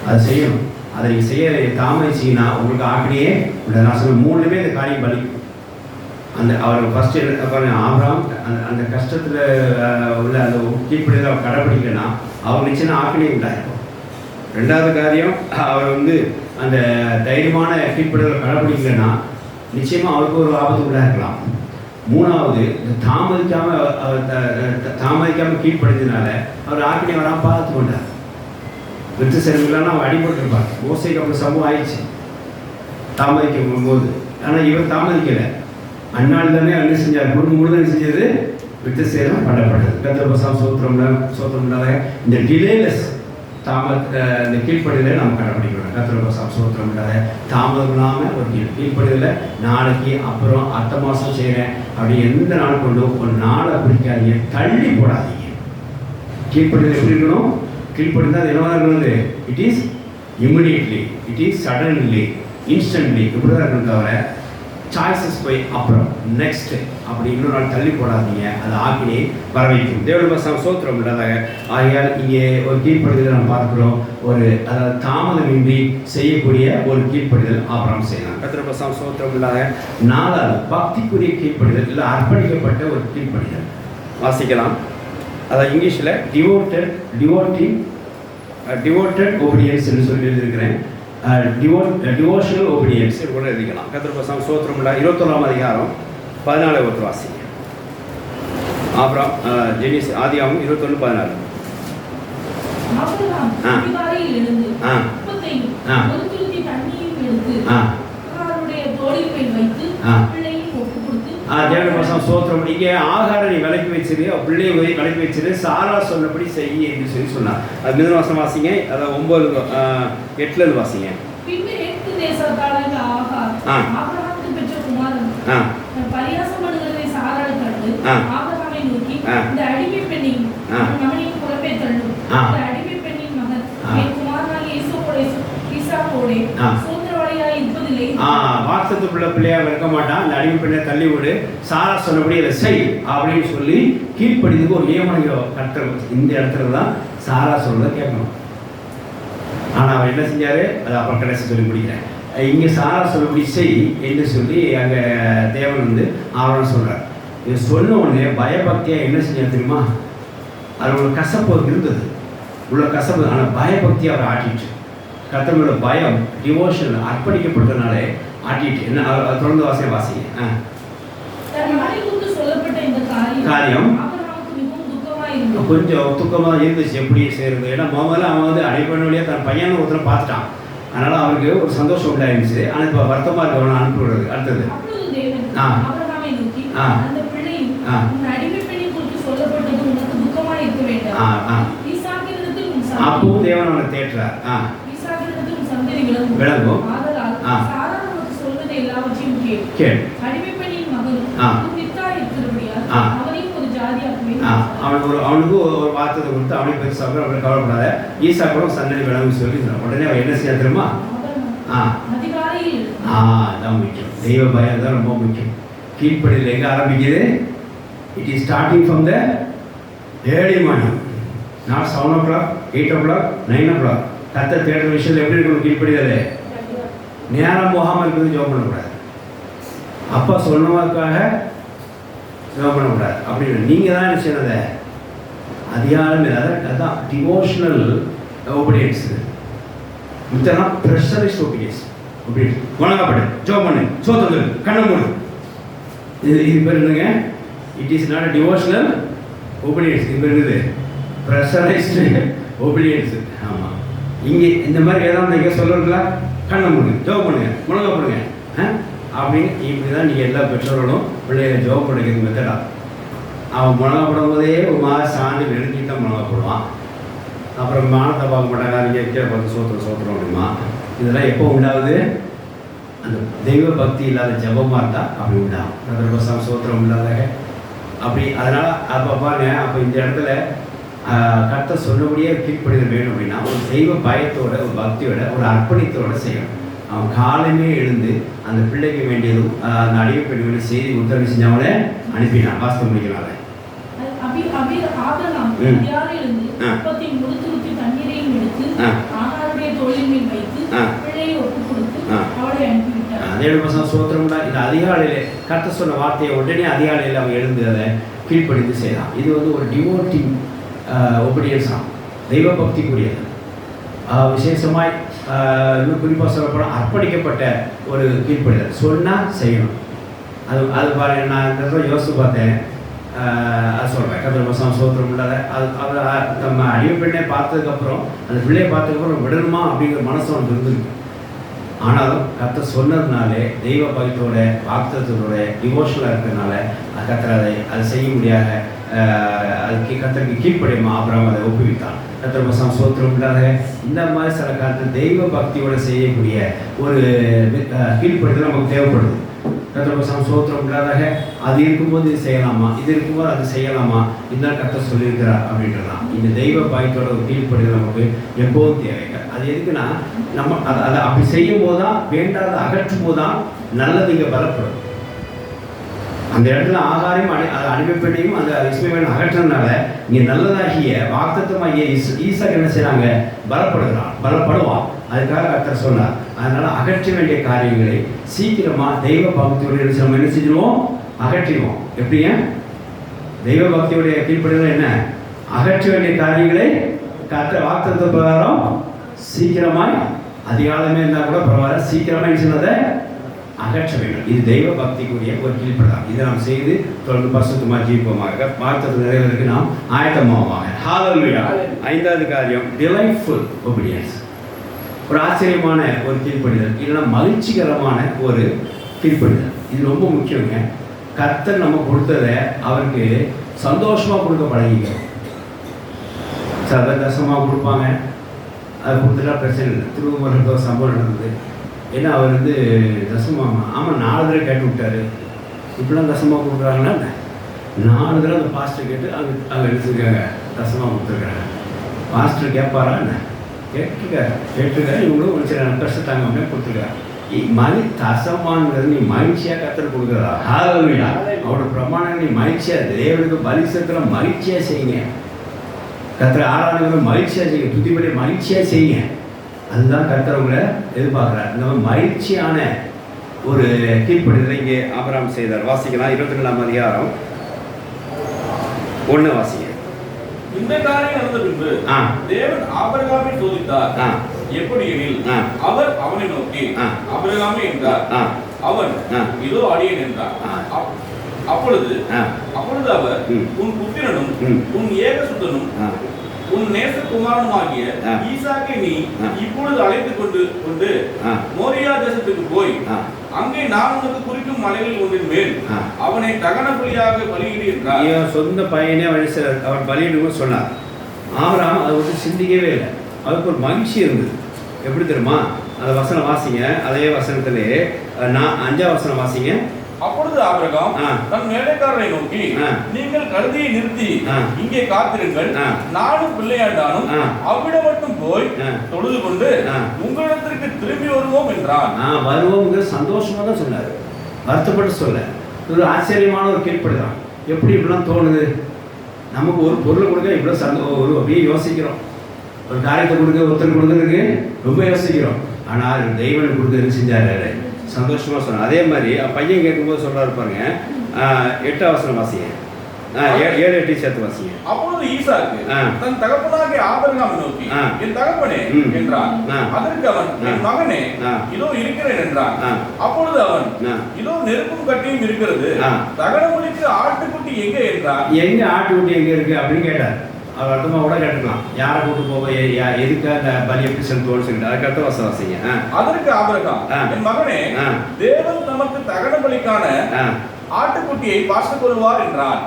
அதை செய்யணும். அதை நீங்கள் செய்ய தாமதிச்சிங்கன்னா உங்களுக்கு ஆப்பினையே உள்ள நான் சொல்ல 3மே இந்த காரியம் பலிக்கும். அந்த அவர் ஃபஸ்ட்டு ஆபிரகாம் அந்த கஷ்டத்தில் உள்ள அந்த கீழ்ப்படிதலை அவர் கடைப்பிடிக்கலைன்னா அவர் நிச்சயம் ஆப்பினை உண்டாயிருக்கும். 2வது காரியம் அவர் வந்து அந்த தைரியமான கீழ்ப்படிதலை கடைப்பிடிக்கலைன்னா நிச்சயமாக அவருக்கு ஒரு ஆபத்து உண்டாயிருக்கலாம். 3வது தாமதிக்காமல் கீழ்ப்படிஞ்சதுனால அவர் ஆக்கினை வராமல் பார்த்து கொண்டார். விருத்த சேதனம் அவர் அடிபட்டிருப்பார். மோசைக்கு அப்படி சமூகம் ஆயிடுச்சு தாமதிக்கும் போது. ஆனால் இவர் தாமதிக்கலை. அந்நாள் தானே என்ன செஞ்சார்? குடும்பம் முழுவதும் செஞ்சது விருத்த சேதனம் பண்ணப்பட்டது. கர்த்தர் சோத்திரம்னால இந்த டிலேலெஸ் இந்த கீழ்ப்படிதலை நம்ம கடைப்பிடிக்கணும். கர்த்தர் சோத்திரம் இல்லாத தாமதம் இல்லாமல் ஒரு கீழ்ப்படிதலை நாளைக்கு அப்புறம் அடுத்த மாதம் செய்கிறேன் அப்படி எந்த நாள் கொண்டு ஒரு நாளை பிடிக்காதீங்க, தள்ளி போடாதீங்க. கீழ்ப்படிதல் எப்படி இருக்கணும்? கீழ்ப்படிதான் அது என்னவா இருக்கணுது? It is immediately, it is suddenly, instantly இப்படி தான் இருக்கணும். தவிர சாய்ஸஸ் போய் அப்புறம் நெக்ஸ்ட் அப்படி இன்னொரு நாள் தள்ளி போடாதீங்க. அது ஆக்கினை வர வைக்கும். தேவனுடைய சோத்திரம் இல்லாதாக. ஆகையால் இங்கே ஒரு கீழ்ப்படிதலை நம்ம பார்க்கிறோம். ஒரு அதாவது தாமதமின்றி செய்யக்கூடிய ஒரு கீழ்ப்படிதல் ஆபிரகாம் செய்யலாம். கர்த்தருடைய சோத்திரம் இல்லாத. 4வது பக்திக்குரிய கீழ்ப்படிதல் இல்லை அர்ப்பணிக்கப்பட்ட ஒரு கீழ்ப்படிதல் வாசிக்கலாம். அதாவது இங்கிலீஷில் டிவோட்டட் ஒபீடியன்ஸ் என்று சொல்லி எழுதியிருக்கிறேன். டிவோஷனல் ஒபீடியன்ஸ் கூட எழுதிக்கலாம். கர்த்தருடைய சோத்திரம் இல்லை. 21ஆம் அதிகாரம் 14 வாசிங்க. ஆபிரகாம் ஜெனிஸ் ஆதியாகமம் 21:14. ஆபிரகாம் அதிகாலையில் எழுந்து அப்பத்தையும் ஒரு துருத்தி தண்ணீரையும் எடுத்து ஆகாருடைய தோளின் மேல் வைத்து பிள்ளையை ஒப்புக் கொடுத்து தேவனுடைய வசனம் ஸ்தோத்திரம். இங்கே ஆகாரை நீ விலக்கி வச்சிரு, பிள்ளையை விலக்கி வச்சிரு, சாரா சொன்னபடி செய் என்று சொல்லி சொன்னார். அது மிதன வசனம் வாசிங்க, அதாவது 9:8 வாசிங்க. பின்பு எகிப்து தேசத்தாளாகிய ஆகார் ஆபிரகாமுக்கு பெற்ற குமாரன் பரியாசம் பண்ணுகிறதை சாராள் கண்டு ஆபிரகாமை நோக்கி, இந்த அடிமை பெண்ணையும் மகனையும் புறப்பே தள்ளும். இந்த அடிமை பெண்ணின் மகன் என் குமாரனாகிய ஈசாக்கோடே சோதரவாளியாய் இருப்பதில்லை. வார்த்தத்துக்குள்ள பிள்ளையா இருக்க மாட்டான். அந்த அடிமை பெண்ணை தள்ளி விடு, சாரா சொன்னபடி அதை செய் அப்படின்னு சொல்லி கீழ்ப்படிதுக்கு ஒரு நியமனம் கட்டல். இந்த இடத்துல தான் சாரா சொல்றதை கேட்கணும். ஆனால் அவர் என்ன செஞ்சாரு, அதை அப்புறம் கடைசி சொல்லி முடிக்கிறேன். இங்கே சாரா சொல்லபடி செய் என்று சொல்லி அங்கே தேவன் வந்து ஆவணம் சொல்கிறார். இது சொன்ன உடனே பயபக்தியாக என்ன செஞ்சார் தெரியுமா? அது ஒரு கசப்பு இருந்தது, உள்ள கசப்பு. ஆனால் பயபக்தி அவர் ஆட்டிட்டு, கர்த்தரோட பயம் டிவோஷன் அர்ப்பணிக்கப்பட்டதுனாலே ஆட்டிட்டு. என்ன தொடர்ந்து வாசிங்க. சொல்லப்பட்ட இந்த காரியம் கொஞ்சம் துக்கமாக இருந்துச்சு. எப்படி செய்கிறது? ஏன்னா முதல்ல அவன் வந்து அடிப்படை வழியாக தன் பையனை ஒருத்தர் பார்த்துட்டான். அதனால் அவருக்கு ஒரு சந்தோஷம் உண்டாயிருந்துச்சு. ஆனால் இப்போ வருத்தமாக இருக்கு அவனை அனுப்பி விடுறது. அடுத்தது அப்பவும் தேவன் அவனை தேற்றார். விளங்கும் கேள் அவனுக்கு ஒரு வார்த்தை கொடுத்து அவனை பெருசாக அவனை கவலைப்படாத, ஈசா கூட சந்தடி விளங்கும் சொல்லி உடனே அவன் என்ன செய்ய தெரியுமா? அதான் முக்கியம். தெய்வ பயம் தான் ரொம்ப முக்கியம். கீழ்ப்படியில் எங்கே ஆரம்பிக்குது? It is starting from the early morning, not 7 o'clock, 8 o'clock, 9 o'clock. கத்த தேடுற விஷயத்தில் எப்படி இருக்கணும்? கீழ்ப்படிதலே நேரம் போகாமல் இருக்கிறது ஜோம் பண்ணக்கூடாது. அப்பா சொன்னவாக்காக ஜோம் பண்ணக்கூடாது. அப்படின்னு நீங்கள் தான் என்ன செய்யறத அதிகாரம். அதான் டிவோஷனல் ஒபீடியன்ஸ். மித்தனா ப்ரெஷரிஸ்ட் ஒபீடியன்ஸ். ஒபீடியன்ஸ் வணங்கப்படு, ஜோம் பண்ணு, சோத்தது, கண்ண மூடு. இது பேர் என்னங்க? It is not devotional obedience. இது பேர் என்னது? Pressurised obedience. ஆமாம். இங்கே இந்த மாதிரி ஏதாவது இங்கே சொல்லுங்களா? கண்ணை மூடுங்க, ஜோம் பண்ணுங்க, முழங்கப்படுங்க அப்படின்னு. இப்படி தான் நீங்கள் எல்லா பெற்றோர்களும் பிள்ளைகளை ஜோம் பண்ணுறது மெத்தடா. அவன் முழங்கப்படும் போதே ஒரு மாதிரி சாந்தி நெருங்கிட்டு தான் முழங்கப்படுவான். அப்புறம் மானத்தை பார்க்க மாட்டாங்க, நீங்கள் கீழே பார்த்து சோத்திரம் அப்படிமா. இதெல்லாம் எப்போ உண்டாகுது? அந்த தெய்வ பக்தி இல்லாத ஜபமாக இருந்தால் அப்படி உண்டாகும். அதற்கோசம் சோத்திரம் இல்லாத அப்படி. அதனால் அப்போ பாருங்க, அப்போ இந்த இடத்துல கர்த்தர் சொன்னபடியே கீழ்ப்படிதல் வேணும் அப்படின்னா ஒரு தெய்வ பயத்தோட, ஒரு பக்தியோட, ஒரு அர்ப்பணித்தோட செய்யணும். அவன் காலமே எழுந்து அந்த பிள்ளைக்கு வேண்டியதும் அந்த அடிமை பெண் வேண்டிய செய்தி உத்தரவு செஞ்சவங்களே அனுப்பினான். வாஸ்தவம் முடிக்கிறாங்க. அதே சோத்திரம்டா. இந்த அதிகாலையிலே கர்த்தர் சொன்ன வார்த்தையை உடனே அதிகாலையில் அவன் எழுந்து அதை கீழ்ப்படிந்து செய்யலாம். இது வந்து ஒரு டிவோட்டிங் ஒபீடியன்ஸ் தான், தெய்வ பக்திக்குரியது. விசேஷமாய் இன்னும் குறிப்பாக சொல்லப்போனால் அர்ப்பணிக்கப்பட்ட ஒரு கீழ்ப்படிதல். சொன்னால் செய்யணும். அது பாருங்க, நான் இந்த தடவை யோசித்து பார்த்தேன். அது சொல்கிறேன், கர்த்தர் சோத்திரம் இல்லாத அது நம்ம அடிமை பெண்ணை பார்த்ததுக்கப்புறம், அந்த பிள்ளையை பார்த்ததுக்கப்புறம் விடணுமா அப்படிங்கிற மனசு அவனுக்கு இருந்திருக்கு. ஆனாலும் கர்த்தர் சொன்னதுனாலே தெய்வ பயத்தோட, வாக்குத்தத்தோட, டிவோஷனாக இருக்கிறதுனால கர்த்தர் அதை செய்ய முடியாத அதுக்கு கர்த்தருக்கு கீழ்ப்படியுமா ஆபிரகாம் அதை ஒப்புவித்தான். கர்த்தர் சோத்திரம் இல்லாத இந்த மாதிரி சில காலத்தில் தெய்வ பக்தியோடு செய்யக்கூடிய ஒரு கீழ்ப்படுதல் நமக்கு தேவைப்படுது. கர்த்தர் சோத்திரம் இல்லாத அது இருக்கும்போது இது செய்யலாமா, இது இருக்கும்போது அது செய்யலாமா, இதுதான் கர்த்தர் சொல்லியிருக்கிறார் அப்படின்றதான். இந்த தெய்வ பயத்தோட ஒரு கீழ்ப்படுதல் நமக்கு எப்போதும் தேவைங்க. அது எதுக்குன்னா நம்ம அதை அப்படி செய்யும் போது தான், வேண்டாத அகற்றும் போது தான் நல்லது இங்கே பலப்படும். அந்த இடத்துல ஆகாரையும் அடிமை பெண்ணையும் அந்த இஸ்மவேலையும் அகற்றதுனால இங்கே நல்லதாகிய வாக்குத்தத்தமாகிய ஈசாக்கு என்ன செய்கிறாங்க? பலப்படுவான். அதுக்காக கர்த்தர் சொன்னார். அதனால் அகற்ற வேண்டிய காரியங்களை சீக்கிரமாக தெய்வ பக்தியோட நம்ம என்ன செஞ்சிடுவோம்? அகற்றிடுவோம். எப்படிங்க? தெய்வ பக்தியோடைய கீழ்ப்படுதல் என்ன? அகற்ற வேண்டிய காரியங்களை கர்த்தர் வாக்குத்தத்த பிரகாரம் சீக்கிரமாய், அதிகாலமே இருந்தால் கூட பரவாயில்ல, சீக்கிரமாக என்ன சொன்னதை அகற்ற வேண்டும். இது தெய்வ பக்திக்குரிய ஒரு கீழ்ப்படாம். இதை நாம் செய்து தொடர்ந்து பரிசுத்தமாக ஜீவிப்போமாக, பார்த்தது நிறைவேறதுக்கு நாம் ஆயத்தமாவாங்க. ஹalleluya. 5வது காரியம் டிலைட்ஃபுல் ஒபீடியன்ஸ். ஒரு ஆச்சரியமான ஒரு கீழ்ப்படிதல், இல்லைன்னா மகிழ்ச்சிகரமான ஒரு கீழ்ப்படிதல். இது ரொம்ப முக்கியங்க. கர்த்தர் நம்ம கொடுத்ததை அவருக்கு சந்தோஷமாக கொடுக்க பழகிக்கிறோம். தசமாக கொடுப்பாங்க, அது கொடுத்துட்டா பிரச்சனை இல்லை. திருவள்ளுவர் ஒரு சம்பவம் நடந்தது. ஏன்னா அவர் தசமாக ஆமாம் 4 தடவை கேட்டு விட்டாரு. இப்படிலாம் தசமாக கொடுக்குறாங்கன்னா 4 தடவை அந்த பாஸ்டர் கேட்டு அங்கே எடுத்துருக்காங்க, தசமாக கொடுத்துருக்காங்க. பாஸ்டர் கேட்பாரா என்ன? கேட்டுருக்காரு. இவங்களும் ஒரு சில கஷ்டத்தாங்க அப்படியே கொடுத்துருக்காரு. தசமானது நீ மகிழ்ச்சியாக கத்தர் கொடுக்குறா. ஹalleluya. அவரோட பிரமாணம் நீ மகிழ்ச்சியாக தேவனுக்கு பலி செலுத்துற மகிழ்ச்சியாக செய்யுங்க. கத்தர் ஆராதனை மகிழ்ச்சியாக செய்யுங்க, துதிபடி மகிழ்ச்சியாக செய்யுங்க. அதுதான் கர்த்தர் உங்களை எதிர்பார்க்குறார். இந்த மாதிரி மகிழ்ச்சியான ஒரு கீழ்ப்படிதலை இங்கே ஆபிரகாம் செய்தார். வாசிக்கலாம் 22ஆம் அதிகாரம் 1 வாசிங்க. இந்த காரியம் நடந்த பின்பு தேவன் ஆபிரகாமை சோதித்தார். எப்படி எனில் அவர் அவனை நோக்கி ஆபிரகாமே என்றார். அவன் இதோ அடியேன் என்றார். அப்பொழுது அவர் உன் புத்திரனும் உன் ஏகசுத்தனும் உன் நேசகுமாரனுமாகிய ஈசாக்கை நீ இப்பொழுது அழைத்துக் கொண்டு மோரியா தேசத்துக்கு போய் அங்கே நான் உனக்கு குறிக்கும் மலைகளில் ஒன்றின் மேல் அவனை தகன பலியாக பலியிடு என்றார். சொந்த பையனே அவர் பலியிடுன்னு சொன்னார். ஆபிரகாம் அதை விட்டு சிந்திக்கவே இல்லை. அதுக்கு ஒரு மகிழ்ச்சி இருந்தது. எப்படி தெரியுமா? அந்த வசனம் வாசிங்க. அதே வசனத்திலே 5ஆம் வசனம் வாசிங்க. அப்பொழுது ஆபிரகாம் தன் வேலைக்காரரை நோக்கி, நீங்கள் கழுதையை நிறுத்தி இங்கே காத்திருங்கள், நானும் பிள்ளையாண்டானும் அவ்விடம் மட்டும் போய் தொழுது கொண்டு உங்களிடத்திற்கு திரும்பி வருவோம் என்றான். வருவோம் சந்தோஷமா தான் சொன்னார், வருத்தப்பட்டு சொல்ல. ஒரு ஆச்சரியமான ஒரு கீழ்ப்படுதான். எப்படி இப்படிலாம் தோணுது? நமக்கு ஒரு பொருள் கொடுக்க இவ்வளோ ஒரு அப்படியே யோசிக்கிறோம். ஒரு காரியத்தை கொடுக்க ஒருத்தர் கொடுக்கறதுக்கு ரொம்ப யோசிக்கிறோம். ஆனால் தெய்வன் கொடுக்க செஞ்சாரு, சந்தோஷமாக சொன்னார். அதே மாதிரி பையன் கேட்கும்போது சொல்கிறாரு பாருங்க. 8ஆம் வசனம் வாசிங்க. 7, 8 சேர்த்து வாசிங்க. அப்பொழுது ஈசாக்கு தன் தகப்பனாகிய ஆபிரகாமை நோக்கி, என் தகப்பனே என்றான். அதற்கு அவன், என் மகனே, இதோ இருக்கிறேன் என்றான். அப்பொழுது அவன், இதோ நெருப்பும் கட்டியும் இருக்கிறது, தகனபலிக்கு ஆட்டுக்குட்டி எங்கே என்றான். எங்க ஆட்டுக்குட்டி எங்க இருக்கு அப்படின்னு கேட்டார். அவர் அர்த்தமாக கூட கேட்டுக்கலாம், யாரை கூட்டு போக, எதுக்கு அந்த பலி எப்படி செலுத்துவோன்னு சொல்லிட்டு. அதுக்கடுத்த வசனம் வாசிங்க. அதற்கு ஆபிரகாம், என் மகனே, தேவன் நமக்கு தகன பலிக்கான ஆட்டுக்குட்டியை பார்த்துக் கொள்வார் என்றார்.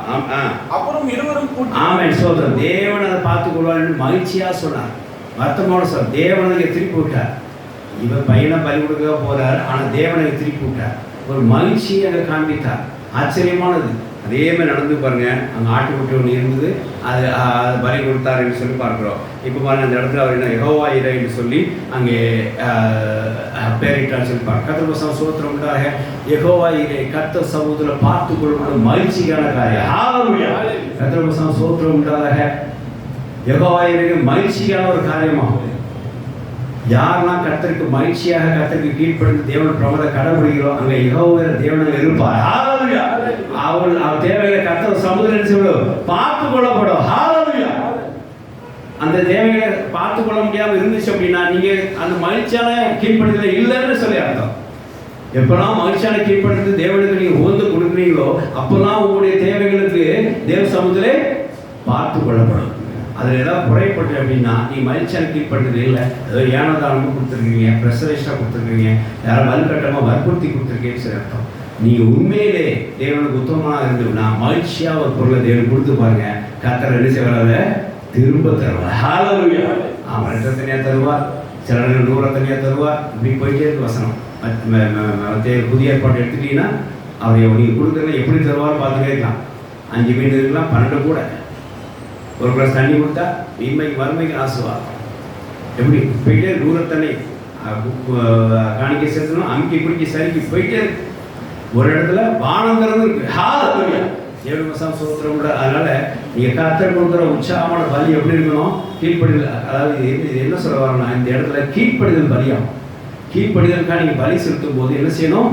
அப்புறம் இருவரும் சோதரன் தேவன் அதை பார்த்துக் கொள்வார் என்று மகிழ்ச்சியா சொன்னார். வருத்தமோட சொல். தேவனுக்கு திருப்பி விட்டார். இவன் பையனை பலி கொடுக்க போறார், ஆனால் தேவனை திருப்பி விட்டார். ஒரு மகிழ்ச்சியை அங்கே காண்பித்தார். ஆச்சரியமானது. அதே மாதிரி நடந்து பாருங்க. அங்கே ஆட்டுக்குட்டி ஒன்று இருந்தது, அது பலி கொடுத்தார் என்று சொல்லி பார்க்குறோம். இப்போ பாருங்க அந்த இடத்துல அவர் என்ன யெகோவா ஈரே என்று சொல்லி அங்கே பேரிட்டார் சொல்லி பார்க்க. கர்த்தர் ஸ்தோத்திரம் உண்டாக. யெகோவா ஈரே கர்த்தர் சமூகத்தில் பார்த்து கொள்ளும் மகிழ்ச்சியான காரியம். ஹalleluya. கர்த்தர் ஸ்தோத்திரம் உண்டாக. யெகோவா ஈரே மகிழ்ச்சியான ஒரு காரியமாகும். யாரெல்லாம் கர்த்தருக்கு மகிழ்ச்சியாக கர்த்தருக்கு கீழ்ப்படிந்து தேவன் பிரமத கடைபிடிக்கிறோம், அங்கே யெகோவா தேவனாக இருப்பார். ஹalleluya. அவள் தேவைகளை கர்த்தர் சமுதிரம் பார்த்து கொள்ளப்படும். ஹalleluya. அந்த தேவைகளை பார்த்து கொள்ள முடியாமல் இருந்துச்சு அப்படின்னா நீங்க அந்த மகிழ்ச்சியான கீழ்ப்படிதல இல்லைன்னு சொல்லி அர்த்தம். எப்பெல்லாம் மகிழ்ச்சியான கீழ்ப்படிந்து தேவனுக்கு நீங்க உகந்து கொடுக்குறீங்களோ அப்பெல்லாம் உங்களுடைய தேவைகளுக்கு தேவ சமுதிரே பார்த்து கொள்ளப்படும். அதில் ஏதாவது குறைப்பட்டு அப்படின்னா நீ மகிழ்ச்சியான கீழ்ப்பட்டது இல்லை, ஏதோ ஏனதானமும் கொடுத்துருக்கீங்க, ப்ரெஷரைஸ்டாக கொடுத்துருக்கீங்க, யாரும் வலுக்கட்டமாக வற்புறுத்தி கொடுத்துருக்கேன்னு சொல்லி அர்த்தம். நீங்கள் உண்மையிலே தேவனுக்கு உத்தமமாக இருந்ததுன்னா மகிழ்ச்சியாக ஒரு பொருளை தேவன் கொடுத்து பாருங்க. கர்த்தர் என்ன செய்வார திரும்ப தருவார். ஹalleluya. அவன் 2 தனியாக தருவார், சில நேரம் 100 தனியாக தருவார். இப்படி போயிட்டே இருக்கு வசனம். புதிய ஏற்பாடு எடுத்துட்டீங்கன்னா அவர் நீங்கள் கொடுக்குறத எப்படி தருவார் பார்த்துட்டே இருக்கலாம். 5 மீன் இருக்கலாம், 12 கூட. ஒரு கிளாஸ் தண்ணி கொடுத்தா இன்மைக்கு மறுமைக்கு ஆசுவார். எப்படி போயிட்டே 100 தண்ணி காணிக்கை சேர்த்துணும், அமுக்கி பிடிக்கி சரிக்கி போயிட்டே இருக்கு. ஒரு இடத்துல வானங்கிறது இருக்கு. ஹalleluya. சோத்திரம் கூட. அதனால நீங்க கர்த்தர் கொடுக்குற உற்சாகமான பலி எப்படி இருக்கணும்? கீழ்ப்படிதல். அதாவது இது என்ன சொல்ல வரணும்னா இந்த இடத்துல கீழ்ப்படிதல் பலியாகும். கீழ்ப்படிதலுக்காக நீங்க பலி செலுத்தும் போது என்ன செய்யணும்?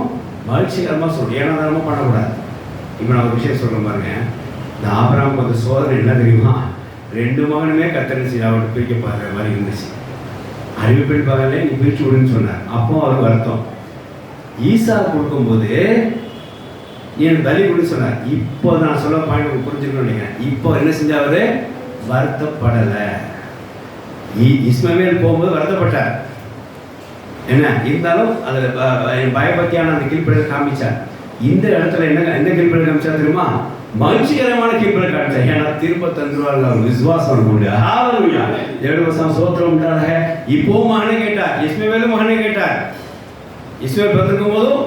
மகிழ்ச்சிகரமா சொல்லணும், ஏனாதாரமா பண்ணக்கூடாது. இப்போ நான் ஒரு விஷயம் சொல்றேன் பாருங்க. இந்த ஆபிரகாமுக்கு அந்த சோதனை என்ன தெரியுமா? 2 மகனுமே கர்த்தர் செய்ய அவர்கிட்ட பிரிக்க பார்க்குற மாதிரி இருந்துச்சு. அறிவிப்பின் பகலே நீ பிரிச்சு விடுன்னு சொன்னார். அப்போ அவருக்கு வருத்தம். ஈசா கொடுக்கும்போது என் பலி கொடுத்து சொன்னார். இப்போ நான் சொல்ல பாயிண்ட் புரிஞ்சுக்கணும். நீங்கள் இப்போ என்ன செஞ்சாரு? வருத்தப்படலை. இஸ்மவேல் போகும்போது வருத்தப்பட்டார். என்ன இருந்தாலும் அதில் பயபக்தியான அந்த கீழ்ப்படிதல் காமிச்சார். இந்த இடத்துல எந்த கீழ்ப்படிதல் காமிச்சா தெரியுமா? மகிழ்ச்சிகரமான கீழ்ப்படிதல் காமிச்சார். ஏன்னா திரும்ப தந்துருவார்கள், அவர் விசுவாசம் உண்டு. ஹல்லேலூயா. தேவனுக்கு ஸ்தோத்திரம் உண்டாக. இப்போ மகனை கேட்டார், இஸ்மவேலும் மகனை கேட்டார். இஸ்மவேல் பிறந்திருக்கும் போதும்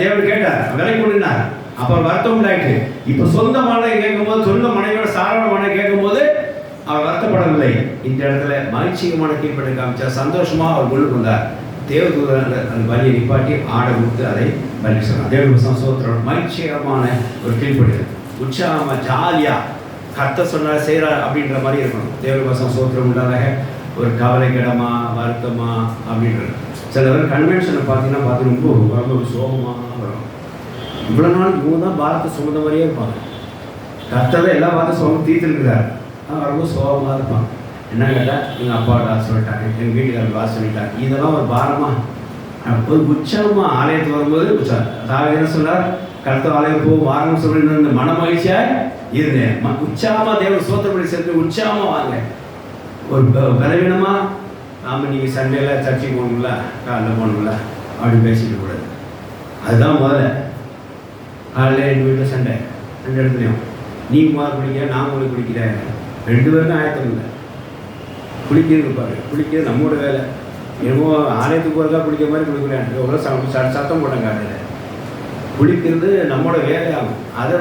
தேவன் கேட்டார், விலை கொடுனார். அப்போ வருத்தம் உண்டாயிட்டு. இப்போ சொந்த மகனை கேட்கும்போது, சொந்த மனைவியோட சாரான மகனை கேட்கும்போது அவர் வருத்தப்படவில்லை. இந்த இடத்துல மகிழ்ச்சிகரமான கீழ்ப்படிதல் காமிச்சார். சந்தோஷமா அவர் கொண்டு வந்தார். தேவதூதர் அந்த பலியை நிப்பாட்டி ஆடை கொடுத்து அதை பலி சொன்னார். தேவனுக்கு ஸ்தோத்திரம். மகிழ்ச்சிகரமான ஒரு கீழ்ப்படிதல், உற்சாகமா ஜாலியா கர்த்தர் சொன்னார் செய்கிறார் அப்படின்ற மாதிரி இருக்கணும். தேவனுக்கு ஸ்தோத்திரம் உண்டாக. ஒரு கவலைக்கிடமா வருத்தமா அப்படின்றது. சில பேர் கன்வென்ஷனை பார்த்தீங்கன்னா ரொம்ப சோகமாக வரும். இவ்வளோ நாள் இவங்க தான் பாரத்தை சுமந்த மாதிரியே இருப்பாங்க. கர்த்தர் எல்லா பாரத்தை சுமந்து தீர்த்துருக்கிறார். ரொம்ப சோகமாக இருப்பான். என்ன கேட்டால் எங்கள் அப்பாவோட காசு சொல்லிட்டாங்க, எங்கள் வீட்டுக்காரர் காசு சொல்லிட்டாங்க. இதெல்லாம் ஒரு பாரமாக ஒரு உற்சாகமாக ஆலயத்துக்கு வரும்போது உற்சாகம். என்ன சொன்னார்? கர்த்தர் ஆலயம் போகும் வாரம் சொல்லி இந்த மன மகிழ்ச்சியாக இருந்தேன். உற்சாகமாக தேவன் சோத்திரப்படி சேர்த்து உற்சாகமாக வாங்க. ஒரு பலவீனமாக நாம் நீங்கள் சண்டையில் சர்ச்சைக்கு போகணுங்களா, காலையில் போகணுங்களா அப்படி பேசிட்டு கூடாது. அதுதான் முதல்ல. காலையில் எங்கள் வீட்டில் சண்டை, ரெண்டு இடத்துலையும் நீ முதல் குடிக்க நான் உங்களுக்கு குடிக்கிறேன், ரெண்டு பேருக்கும் ஆயத்தம் இல்லை. குளிக்கிறது இருப்பாரு, குளிக்கிறது நம்மளோட வேலை. என்னமோ ஆலயத்துக்கு போகிறதா குளிக்கிற மாதிரி குளிக்கிறேன். எவ்வளோ சத்தம் போட்டேன் காலையில். குளிக்கிறது நம்மளோட வேலையாகும். அதை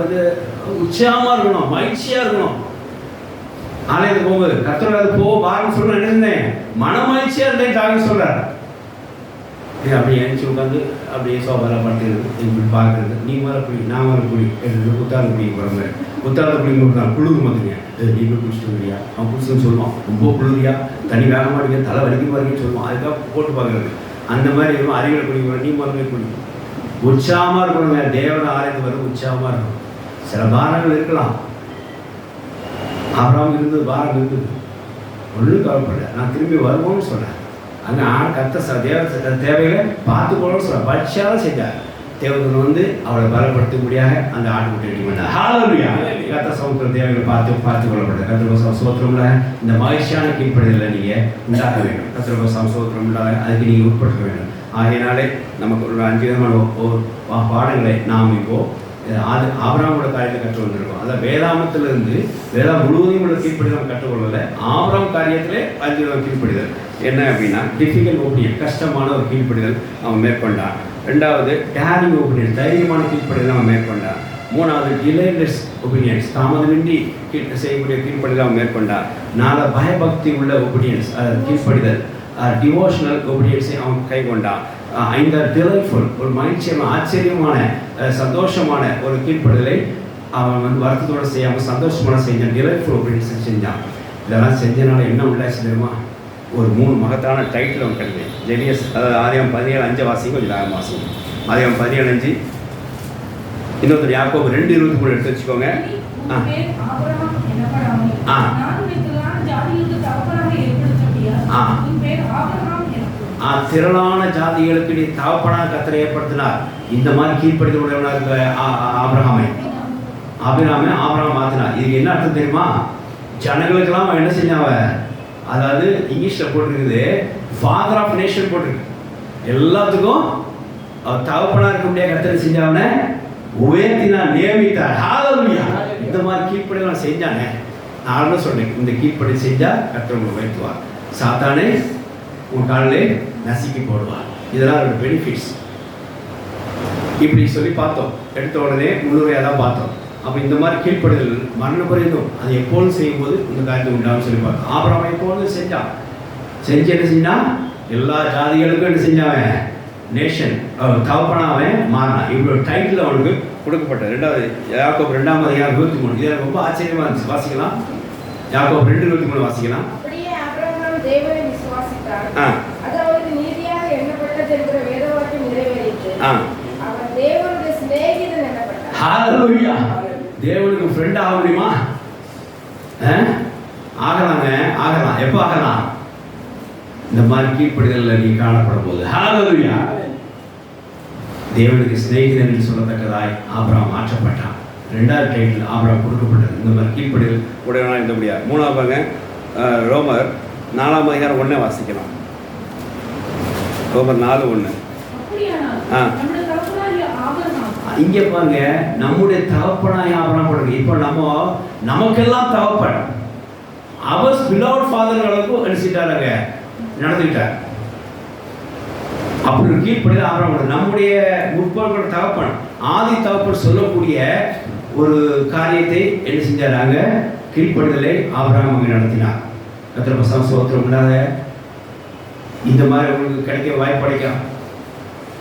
உற்சாகமாக இருக்கணும், மகிழ்ச்சியாக இருக்கணும். ஆலயத்துக்கு போகும்போது கர்த்தர் போ பாரம் சொல்ல நினைந்தேன், மன மகிழ்ச்சியாக இருந்தேன் தாங்க சொல்கிறார். அப்படியே எழுச்சி உட்காந்து அப்படியே சோபாவில் படுத்துக்கிறது, இப்படி பார்க்குறது. நீ மேலே குடி நான் மேலே குடி புத்தாந்து குடிக்க போகிற மாதிரி. புத்தாந்து குடிக்க குளிர் மாத்துங்க, நீ போய் குடிச்சிட்டு வரியா, அவன் குடிச்சுன்னு சொல்லுவான். ரொம்ப குளிரியா, தண்ணி வேக மாட்டேங்க, தலை வலிக்க பாருங்கன்னு சொல்லுவான். அதுக்காக போட்டு பார்க்குறது. அந்த மாதிரி இருக்கும். அறிவியல் குடிக்க நீ மேலே குடி. உற்சாகமாக இருக்கணுங்க. தேவன ஆலயத்துக்கு வரும் உற்சாகமாக இருக்கணும். சில பாரங்கள் இருக்கலாம். ஆபிரகாம் இருந்தது, பாரம் இருந்தது, ஒன்றும் கவலைப்படல. நான் திரும்பி வருவோம்னு சொல்கிறேன். அங்கே கர்த்தர் தேவைகளை பார்த்துக்கணும்னு சொல்கிறேன். பட்சியாலும் செஞ்சார். தேவதூதன் அவளை பலப்படுத்தக்கூடியாக அந்த ஆட்டுக்குட்டி ரெடி பண்ணார். ஹல்லேலூயா. கர்த்தர் சமுத்திர தேவைகளை பார்த்து கொள்ளப்பட்டது. கர்த்தர் சோத்திரம்ல இந்த மகிழ்ச்சியான கீழ்ப்படிதலை நீங்கள் உண்டாக்க வேண்டும். கர்த்தர் சோத்திரம் உண்டாக அதுக்கு நீங்கள் உட்படுத்த வேண்டும். ஆகையினாலே நமக்கு ஒரு 5 விதமான பாடங்களை நாம் இப்போது ஆபிரகாமோட காரியத்தை கற்று வந்திருக்கோம். அதாவது வேதாமத்திலிருந்து வேதம் முழுவதையும் உள்ள கீழ்ப்படிதல் கற்றுக்கொள்ளலை. ஆபிரகாம் காரியத்திலே 5 விதம் கீழ்ப்படிதல். என்ன அப்படின்னா டிஃபிகல்ட் ஒபீனியன், கஷ்டமான ஒரு கீழ்ப்படிதல் அவன் மேற்கொண்டான். 2வது டேரிங் ஒபீனியன், தைரியமான கீழ்ப்படிதல் அவன் மேற்கொண்டான். 3வது டிலேலெஸ் ஒபீனியன்ஸ், தாமதமின்றி செய்யக்கூடிய கீழ்ப்படிதல் அவன் மேற்கொண்டான். 4 பயபக்தி உள்ள ஒபீனியன்ஸ், கீழ்ப்படிதல் டிவோஷனல் ஒபீனியன்ஸை அவன் கை கொண்டான். 5 டிலைட்ஃபுல், ஒரு மகிழ்ச்சியான ஆச்சரியமான சந்தோஷமான ஒரு கீழ்ப்படிதலை அவன் வருத்தத்தோடு செய்யாமல் சந்தோஷமான செஞ்சான். டிலைட்ஃபுல் ஒபீனியன்ஸ் செஞ்சான். இதெல்லாம் செஞ்சனால என்ன உள்ளாச்சு தெரியுமா? ஒரு 3 மகத்தான டைட்டில் அவன் கிடைக்கும். ஜெனியஸ், அதாவது ஆதியாகமம் 17:5 வாசிங்க, கொஞ்சம் வேகம் வாசிங்க. ஆதியாகமம் 17:5, இன்னொருத்தர் யாக்கோபு 2:23 எடுத்து வச்சுக்கோங்க. திரளான ஜாதிகளுக்கு நீ தகப்பனாக கர்த்தர் ஏற்படுத்தினார். இந்த மாதிரி கீழ்ப்படிதல் உடையவனாக ஆபிரகாம் மாத்தினார். இதுக்கு என்ன அர்த்தம் தெரியுமா? ஜனங்களுக்கெல்லாம் அவன் என்ன செஞ்சாவ, அதாவது இங்கிலீஷில் போட்டிருக்குது ஃபாதர் ஆஃப் நேஷன் போட்டிருக்கு. எல்லாத்துக்கும் தகப்பனாக இருக்க முடியாத கர்த்தர் செஞ்சாவன உயர்த்தினார், நியமித்தார். ஹல்லேலூயா. இந்த மாதிரி கீழ்ப்படிதல் செஞ்சானே. நான் சொல்றேன், இந்த கீழ்ப்படி செஞ்சா கர்த்தர் உங்களை உயர்த்துவார். சாத்தானே உன் காலில் நசுக்கி போடுவார். இதெல்லாம் ஒரு பெனிஃபிட்ஸ். இப்படி சொல்லி பார்த்தோம். எடுத்த உடனே முன்னுரையாக தான் பார்த்தோம். அப்போ இந்த மாதிரி கீழ்ப்படிதல் மரண பரியந்தம் அது எப்போதும் செய்யும்போது இந்த காரியத்தை உண்டாகும் சொல்லி பார்த்தோம். ஆபிரகாம் எப்போதும் செஞ்சான். செஞ்சு என்ன செஞ்சான்? எல்லா ஜாதிகளுக்கும் என்ன செஞ்சாவன்? நேஷன் தகப்பனாவன் மாறினான். இவ்வளோ டைட்டில் அவனுக்கு கொடுக்கப்பட்டது. 2வது யாக்கோபு 2:23. இதில் ரொம்ப ஆச்சரியமாக இருந்துச்சு. வாசிக்கலாம். யாக்கோபு 2:23 வாசிக்கலாம். தேவனை விசுவாசித்தார், அது அவருக்கு நீதியாக எண்ணப்பட்டது என்கிற வேதவாக்கியம் நிறைவேறிற்று. அவர் தேவனுடைய சிநேகிதன் எனப்பட்டார். ஹல்லேலூயா. தேவனுக்கு ஃப்ரெண்ட் ஆக முடியுமா? ஆகலாங்க, ஆகலாம். எப்போ ஆகலாம்? இந்த மாதிரி கீழ்ப்படிதல்ல நீ காணப்படும் போது. ஹல்லேலூயா. தேவனுக்கு சிநேகிதன் என்று சொல்லத்தக்கதாய் ஆபிரகாம் மாற்றப்பட்டான். 2வது டைட்டில் ஆபிரகாம் கொடுக்கப்பட்டது. இந்த மாதிரி கீழ்ப்படிதல் உடையவனாக இருந்த முடியாது. 3வது பாருங்க, ரோமர் 4ஆம் அதிகாரம் 1 வாசிக்கலாம். ரோமர் 4:1. இங்கே பாருங்க, நம்முடைய தகப்பனாய் ஆபிரகாம் கொடுங்க. இப்போ நமக்கெல்லாம் தகப்பன் அவர் பிலோட் ஃபாதர் அளவுக்கு அனுப்பிச்சிட்டாருங்க, நடந்துக்கிட்டார். அப்படி ஒரு கீழ்ப்படிதல் ஆபிரகாம். நம்முடைய முற்போர்களோட தகப்பன், ஆதி தகப்பன் சொல்லக்கூடிய ஒரு காரியத்தை என்ன செஞ்சாராங்க, கீழ்ப்படிதலை ஆபிரகாம் அங்கே நடத்தினார். கர்த்தருக்கு ஸ்தோத்திரம் உண்டாக. இந்த மாதிரி உங்களுக்கு கிடைக்க வாய்ப்பு கிடைக்கும்.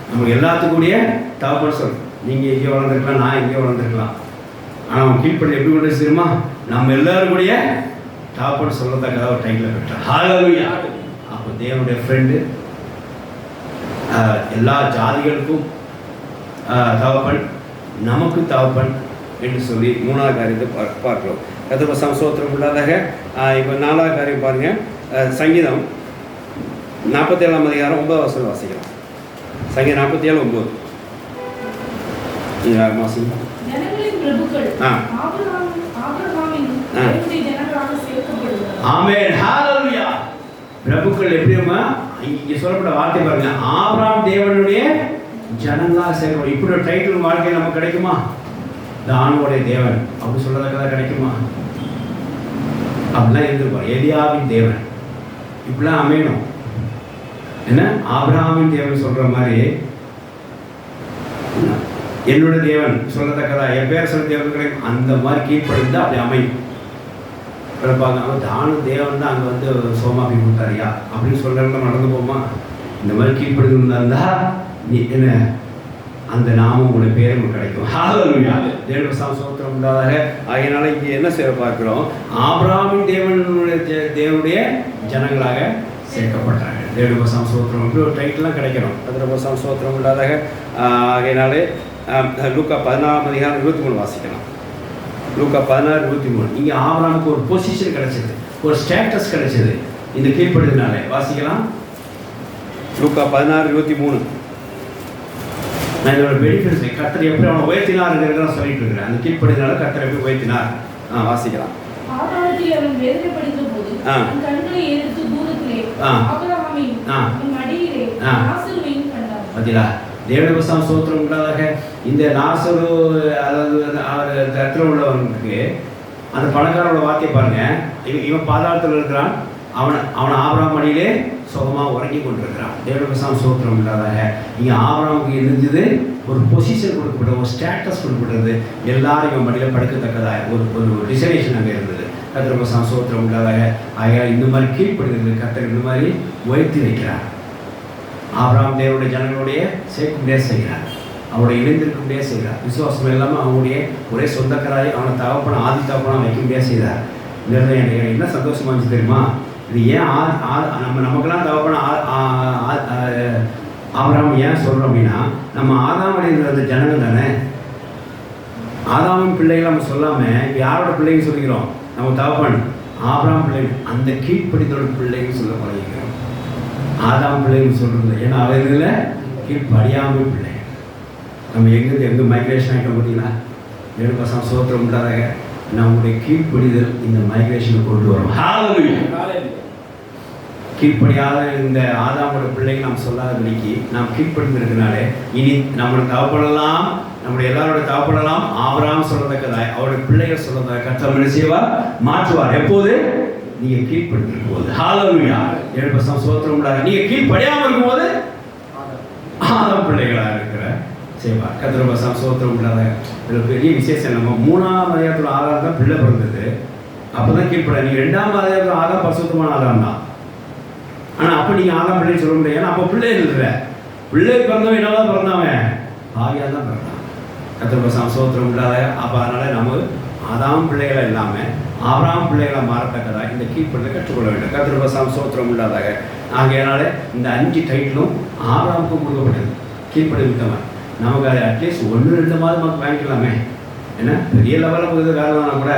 நம்ம எல்லாத்துக்கூடிய தகப்பன் சொல், நீங்கள் இங்கே வளர்ந்துருக்கலாம், நான் இங்கே வளர்ந்துருக்கலாம். ஆனால் அவன் கீழ்ப்படிதல் எப்படி கொண்டு தெரியுமா, நம்ம எல்லாருக்கூடிய தகப்பன் சொல்லத்தக்கதாக ஒரு டைட்டில் பெற்றார். ஹல்லேலூயா. அப்போ தேவனுடைய ஃப்ரெண்டு, எல்லா ஜாதிகளுக்கும் தகப்பன், நமக்கு தகப்பன் என்று சொல்லி 3வது காரியத்தை பார்க்கிறோம். கர்த்தருக்கு ஸ்தோத்திரம் உண்டாதாக. இப்போ 4வது காரியம் பாருங்கள், சங்கீதம் 47ஆம் அதிகாரம் 9வது வசனம் வாசிக்கலாம். சங்கீதம் 47:9. ஆமென், ஹல்லேலூயா. பிரபுக்கள் எப்படியுமா இங்கே சொல்லப்பட்ட வார்த்தை பாருங்க, ஆபிரகாம் தேவனுடைய ஜனங்களாக சேர்க்கணும். இப்படி ஒரு டைட்டில் வாழ்க்கையில் நமக்கு கிடைக்குமா? தானுடைய தேவன் அப்படி சொல்றதுக்கெல்லாம் கிடைக்குமா? அப்படிலாம் இருந்திருப்பார். எலியாவின் தேவன் இப்படிலாம் அமையணும். என்ன, ஆபிரகாமின் தேவன் சொல்ற மாதிரி என்னோட தேவன் சொல்லத்தக்கதா, என் பேர் சொல்ல தேவன் கிடைக்கும். அந்த மாதிரி கீழ்ப்படிந்தா அப்படி அமையும். பிறப்பாங்க தானு தேவன் தான் அங்கே வந்து சோமாபி கொடுத்தாரியா அப்படின்னு சொல்கிறவங்க நடந்து போமா? இந்த மாதிரி கீழ்ப்படுதல் இருந்தால் நீ என்ன, அந்த நாமம் உங்களுடைய பேர் உங்களுக்கு கிடைக்கும். ஹல்லேலூயா. தேவனுடைய ஸ்தோத்திரம் உண்டாதாக. ஆகையினால இங்கே என்ன செய்ய பார்க்கிறோம், ஆபிரகாமின் தேவனுடைய ஜனங்களாக சேர்க்கப்பட்டாங்க. தேவனுடைய ஸ்தோத்திரம் இப்படி ஒரு டைட்டிலாம் கிடைக்கணும். தேவனுடைய ஸ்தோத்திரம் உண்டாதாக. ஆகையினாலே லூக்கா 14ஆம் அதிகாரம் 23 வாசிக்கலாம். லூக்கா 16:23. இங்கே ஆபிரகாமுக்கு ஒரு பொசிஷன் கிடைச்சது, ஒரு ஸ்டேட்டஸ் கிடைச்சது இந்த கீழ்ப்படுதனால. வாசிக்கலாம். லூக்கா 16:23. நான் இதோட பெனிஃபிட்ஸ் கர்த்தர் எப்படி அவனை உயர்த்தினாருங்கிறத சொல்லிட்டு இருக்கிறேன். அந்த கீழ்ப்படுதனால கர்த்தர் எப்படி உயர்த்தினார் வாசிக்கலாம். பார்த்தீங்களா? தேவனுடைய ஸ்தோத்திரம் உண்டாதாக. இந்த நாசரு, அதாவது அவர் தரத்தில் உள்ளவனுக்கு அந்த பணக்காரோட வார்த்தையை பாருங்க, இவன் பாதாளத்தில் இருக்கிறான், அவனை ஆபிரகாம் மடியிலே சுகமாக உறங்கி கொண்டிருக்கிறான். தேவனுடைய ஸ்தோத்திரம் உண்டாதாக. இங்கே ஆபிரகாமுக்கு இருந்தது ஒரு பொசிஷன் கொடுக்கப்பட்டது, ஒரு ஸ்டேட்டஸ் கொடுக்கப்பட்டது, எல்லாரும் இவன் மடியில் படுக்கத்தக்கதாக ஒரு டிசைனேஷன் அங்கே இருந்தது. கர்த்தருக்கு ஸ்தோத்திரம் உண்டாதாக. ஆகையால் இந்த மாதிரி கீழ்ப்படுகிறது கர்த்தர் இந்த மாதிரி உயர்த்தி வைக்கிறார். ஆபிரகாம் தேவனுடைய ஜனங்களுடைய சேர்க்கும்படியாக செய்கிறார், அவருடைய இணைந்திருக்க முடியாது செய்கிறார். விசுவாசம் இல்லாமல் அவனுடைய ஒரே சொந்தக்காராய் அவனை தகப்பன ஆதி தகப்பனாக வைக்க முடியாது செய்தார். எனக்கு என்ன சந்தோஷமா இருந்துச்சு தெரியுமா? இது ஏன் நமக்கெல்லாம் தகப்பன ஆபிரகாம் ஏன் சொல்கிறோம் அப்படின்னா, நம்ம ஆதாமுடைய அந்த ஜனங்கள் தானே. ஆதாமின் பிள்ளைகள் நம்ம சொல்லாமல் யாரோட பிள்ளைங்க சொல்லிக்கிறோம்? நம்ம தகப்பன் ஆபிரகாம் பிள்ளைகள், அந்த கீழ்ப்படித்தோட பிள்ளைகள் சொல்ல பழகிக்கிறோம். ஆதாம் பிள்ளைகள் சொல்கிறது, ஏன்னா அவர்களில் கீழ்ப்படியாமல் பிள்ளை. நம்ம எங்கே மைக்ரேஷன் ஆகிட்டோம் பார்த்தீங்களா? 7% சோத்திரம் உண்டாதாக. நம்முடைய கீழ்ப்படிதல் இந்த மைக்ரேஷனை கொண்டு வரும். கீழ்ப்படியாத இந்த ஆதாமோட பிள்ளைங்க நாம் சொல்லாதபடிக்கு நாம் கீழ்ப்படிந்திருக்கிறனாலே இனி நம்மளோட தகப்படலாம், நம்முடைய எல்லாரோட தகப்படலாம் ஆபிரகாம் சொல்லத்தக்கதாய் அவருடைய பிள்ளைகள் சொல்லத்தக்க கர்த்தர் என்ன செய்வார்? மாற்றுவார். எப்போது? நீங்கள் கீழ்ப்படிந்திருக்கும் போது. ஹல்லேலூயா. 7% சோத்திரம் உண்டாக. நீங்கள் கீழ்ப்படியாமல் இருக்கும்போது ஆதாம் பிள்ளைகளாக இருக்கிற செய்வார். கர்த்தருக்கு சோத்திரம் உண்டாக. இதில் பெரிய விசேஷம், நம்ம 3ஆம் அதிகாரத்தில் ஆதாம் தான் பிள்ளை பிறந்தது, அப்போ தான் கீழ்ப்பட. நீங்கள் 2ஆம் அதிகாரத்தில் ஆதாம் பரிசுத்தமான ஆதாம் தான். ஆனால் அப்போ நீங்கள் ஆதாம் பிள்ளைன்னு சொல்ல முடியாது, ஏன்னா அப்போ பிள்ளை இல்லை. பிள்ளை பிறந்தவன் என்னதான் பிறந்தவன்? ஆவியாக தான் பிறந்தான். கர்த்தருக்கு சோத்திரம் உண்டாக. அப்போ அதனால் நம்ம ஆதாம் பிள்ளைகளை இல்லாமல் ஆபிரகாம் பிள்ளைகளை மாறத்தக்கதாக இந்த கீழ்ப்படிதலை கற்றுக்கொள்ள வேண்டும். கர்த்தருக்கு சோத்திரம் உண்டாதாக. ஆகையினால இந்த 5 டைட்டிலும் ஆபிரகாமுக்கு கொடுக்கப்பட்டது. கீழ்ப்படிவிட்டவன் நமக்கு அது அட்லீஸ்ட் 1-2 மாதம் நமக்கு வாங்கிக்கலாமே. ஏன்னா பெரிய லெவலில் போகுது வேலைனா கூட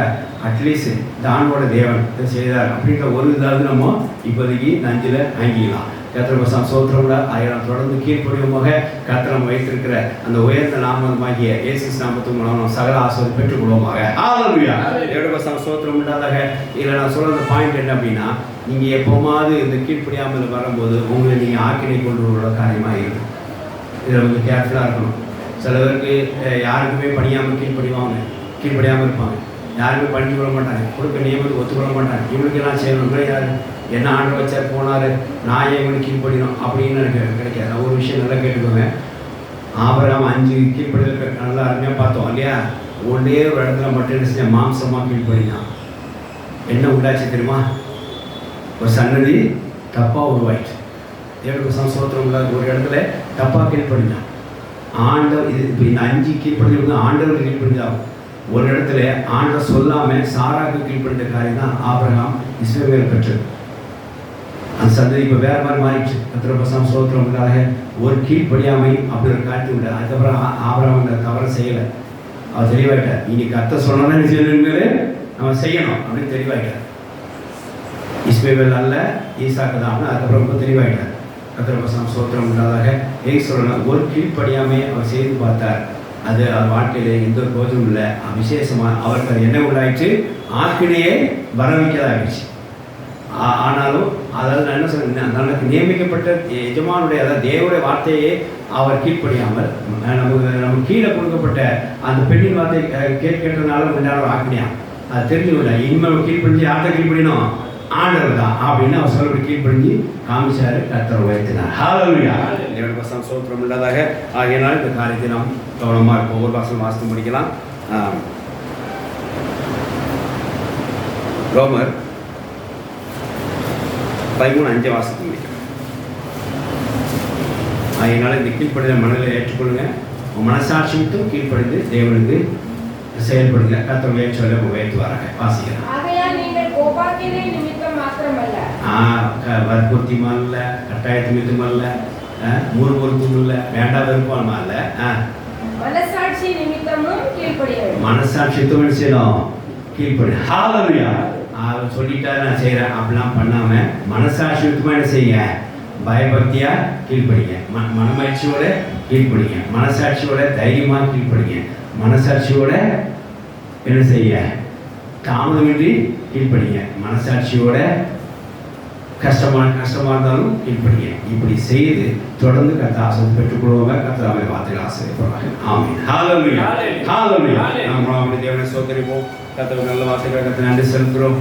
அட்லீஸ்ட் தானோட தேவன் செய்தார் அப்படின்ற ஒரு இதாவது நம்ம இப்போதைக்கு 5ல் வாங்கிக்கலாம். கர்த்தர் சோத்திரம் ஆயிரம் தொடர்ந்து கீழ்ப்படியுமாக கர்த்தர் நம்ம வைத்திருக்கிற அந்த உயர்ந்த நாமமாகிய இயேசு நாமத்து மூலம் சகல ஆசீர்வாதம் பெற்றுக்கொள்வோமாக. ஹல்லேலூயா. தேவனுடைய சோத்திரம் உண்டாதாக. இதில் நான் சொல்ற பாயிண்ட் என்ன அப்படின்னா, நீங்கள் எப்போமாவது இந்த கீழ்ப்படியாமல் வரும்போது உங்களை நீங்கள் ஆக்கினை கொண்டு வர காரியமாக இருக்கும். இதில் கொஞ்சம் கேர்ஃபுல்லாக இருக்கணும். சில பேருக்கு யாருக்குமே பணியாமல் கீழ்ப்படியாமல் இருப்பாங்க. யாருமே பணிஞ்சு கொள்ள மாட்டாங்க, கொடுக்க நியமத்துக்கு ஒத்துக்கொள்ள மாட்டாங்க. இவனுக்கெல்லாம் செய்யணுங்களே யார் என்ன ஆண்டு வச்சார் போனார், நான் ஏன் இவனுக்கு கீழ்ப்படினோம் அப்படின்னு எனக்கு கிடைக்காது. ஒரு விஷயம் நல்லா கேட்டுக்கோங்க. ஆபிரகாம் 5 கீழ்ப்படிதல் நல்லா அருமையாக பார்த்தோம் இல்லையா? ஒரே ஒரு இடத்துல மட்டும் என்ன செஞ்ச மாம்சமாக கீழ்ப்படினான். என்ன உண்டாச்சு தெரியுமா? ஒரு சன்னதி தப்பாக உருவாயிடுச்சு. தேவனுக்கு சோத்திரம் உள்ள ஒரு இடத்துல தப்பாக கீழ்ப்படினான். ஆண்டவர் இது இப்போ இந்த 5 கீழ்ப்படிதல் ஆண்டவர் கீழ்ப்படிதாகும். ஒரு இடத்துல ஆண்டவர் சொல்லாமல் சாராக்கு கீழ்ப்படித்த காரியம் தான் ஆபிரகாம் இஸ்மவேல் பெற்றது. அந்த சந்ததி இப்போ வேறு மாதிரி மாறிடுச்சு. கர்த்தர் சோத்திரம் உண்டாக ஒரு கீழ்ப்படியாமை அப்படி ஒரு காட்டி விட. அதுக்கப்புறம் ஆபிரகாம் அந்த தவறை செய்யலை. அவர் தெளிவாயிட்டார். இன்னைக்கு கர்த்தர் சொன்னா செய்யணுங்களே நம்ம செய்யணும் அப்படின்னு தெளிவாயிட்டார். இஸ்மவேல் அல்ல ஈசாக்கு தான். அதுக்கப்புறம் ரொம்ப தெளிவாயிட்டார். கர்த்தர் சோத்திரம் உண்டாதாக. ஏன் சொல்லணும், ஒரு கீழ்ப்படியாமை அவர் செய்து பார்த்தார். அது அவர் வாழ்க்கையில் எந்த ஒரு போதும் இல்லை. விசேஷமாக அவருக்கு அது என்ன உண்டாயிடுச்சு? ஆக்கினையே வரவைக்கதாகிடுச்சு. ஆனாலும் அதாவது நான் என்ன சொல்றேன், நமக்கு நியமிக்கப்பட்ட எஜமானுடைய அதாவது தேவனுடைய வார்த்தையே அவர் கீழ்ப்படியாமல் நமக்கு கீழே கொடுக்கப்பட்ட அந்த பெண்ணின் வார்த்தை கேட்கிறதுனால உண்டான ஒரு ஆக்கினியாம் அது தெரிஞ்சு விட. இனிமேல் கீழ்ப்படிஞ்சு யார்கிட்ட கீழ்ப்படினோம்? ஆண்டவர் தான் அப்படின்னு அவர் சொல்லப்படி கீழ்ப்படிஞ்சு காமிச்சாரு. கர்த்தர் உயர்த்தினார். ஹல்லேலூயா. தேவனுக்கு சோத்திரம் உள்ளதாக. ஆகையினால் இந்த காரியத்தை நாம் கவனமாக இருப்போம். ஒரு வாசல் வாசித்து முடிக்கலாம். ரோமர் 13:5 வாசித்து முடிக்கலாம். ஆகையினால இந்த கீழ்ப்படிதல் மனதில் ஏற்றுக்கொள்ளுங்க. மனசாட்சியும் கீழ்ப்படிந்து தேவனுக்கு செயல்படுங்க. கர்த்தர் ஏற்ற உயர்த்துவாராக. வாசிக்கலாம். வற்புறுத்தியும் அல்ல, கட்டாயத்து மீதும் அல்ல, முறுமுறுத்தும் இல்லை, வேண்டாம் விருப்பமா அல்ல, மனசாட்சி நிமித்தமும் மனசாட்சியத்தும் செய்யணும் கீழ்ப்படி. ஹல்லேலூயா. அவர் சொல்லிட்டா நான் செய்கிறேன் அப்படிலாம் பண்ணாமல் மனசாட்சியத்துமா என்ன செய்யுங்க? பயபக்தியா கீழ்ப்படிங்க. மனமகிழ்ச்சியோட கீழ்ப்படிங்க. மனசாட்சியோட தைரியமாக கீழ்ப்படிங்க. மனசாட்சியோட என்ன செய்ய? தாமதமின்றி கீழ்ப்படிங்க. மனசாட்சியோட கஷ்டமாக இருந்தாலும் கீழ்ப்படிங்க. இப்படி செய்து தொடர்ந்து கர்த்தர் ஆசீர்வாதம் பெற்றுக்கொள்வாங்க. கர்த்தர் அவரை வார்த்தைகள் ஆசீர்வதிப்பார்கள். ஆமென். ஹல்லேலூயா. ஹல்லேலூயா. நாம் தேவனை ஸ்தோத்திரிப்போம். கர்த்தர் நல்ல வார்த்தைகளை நன்றி செலுத்துகிறோம்.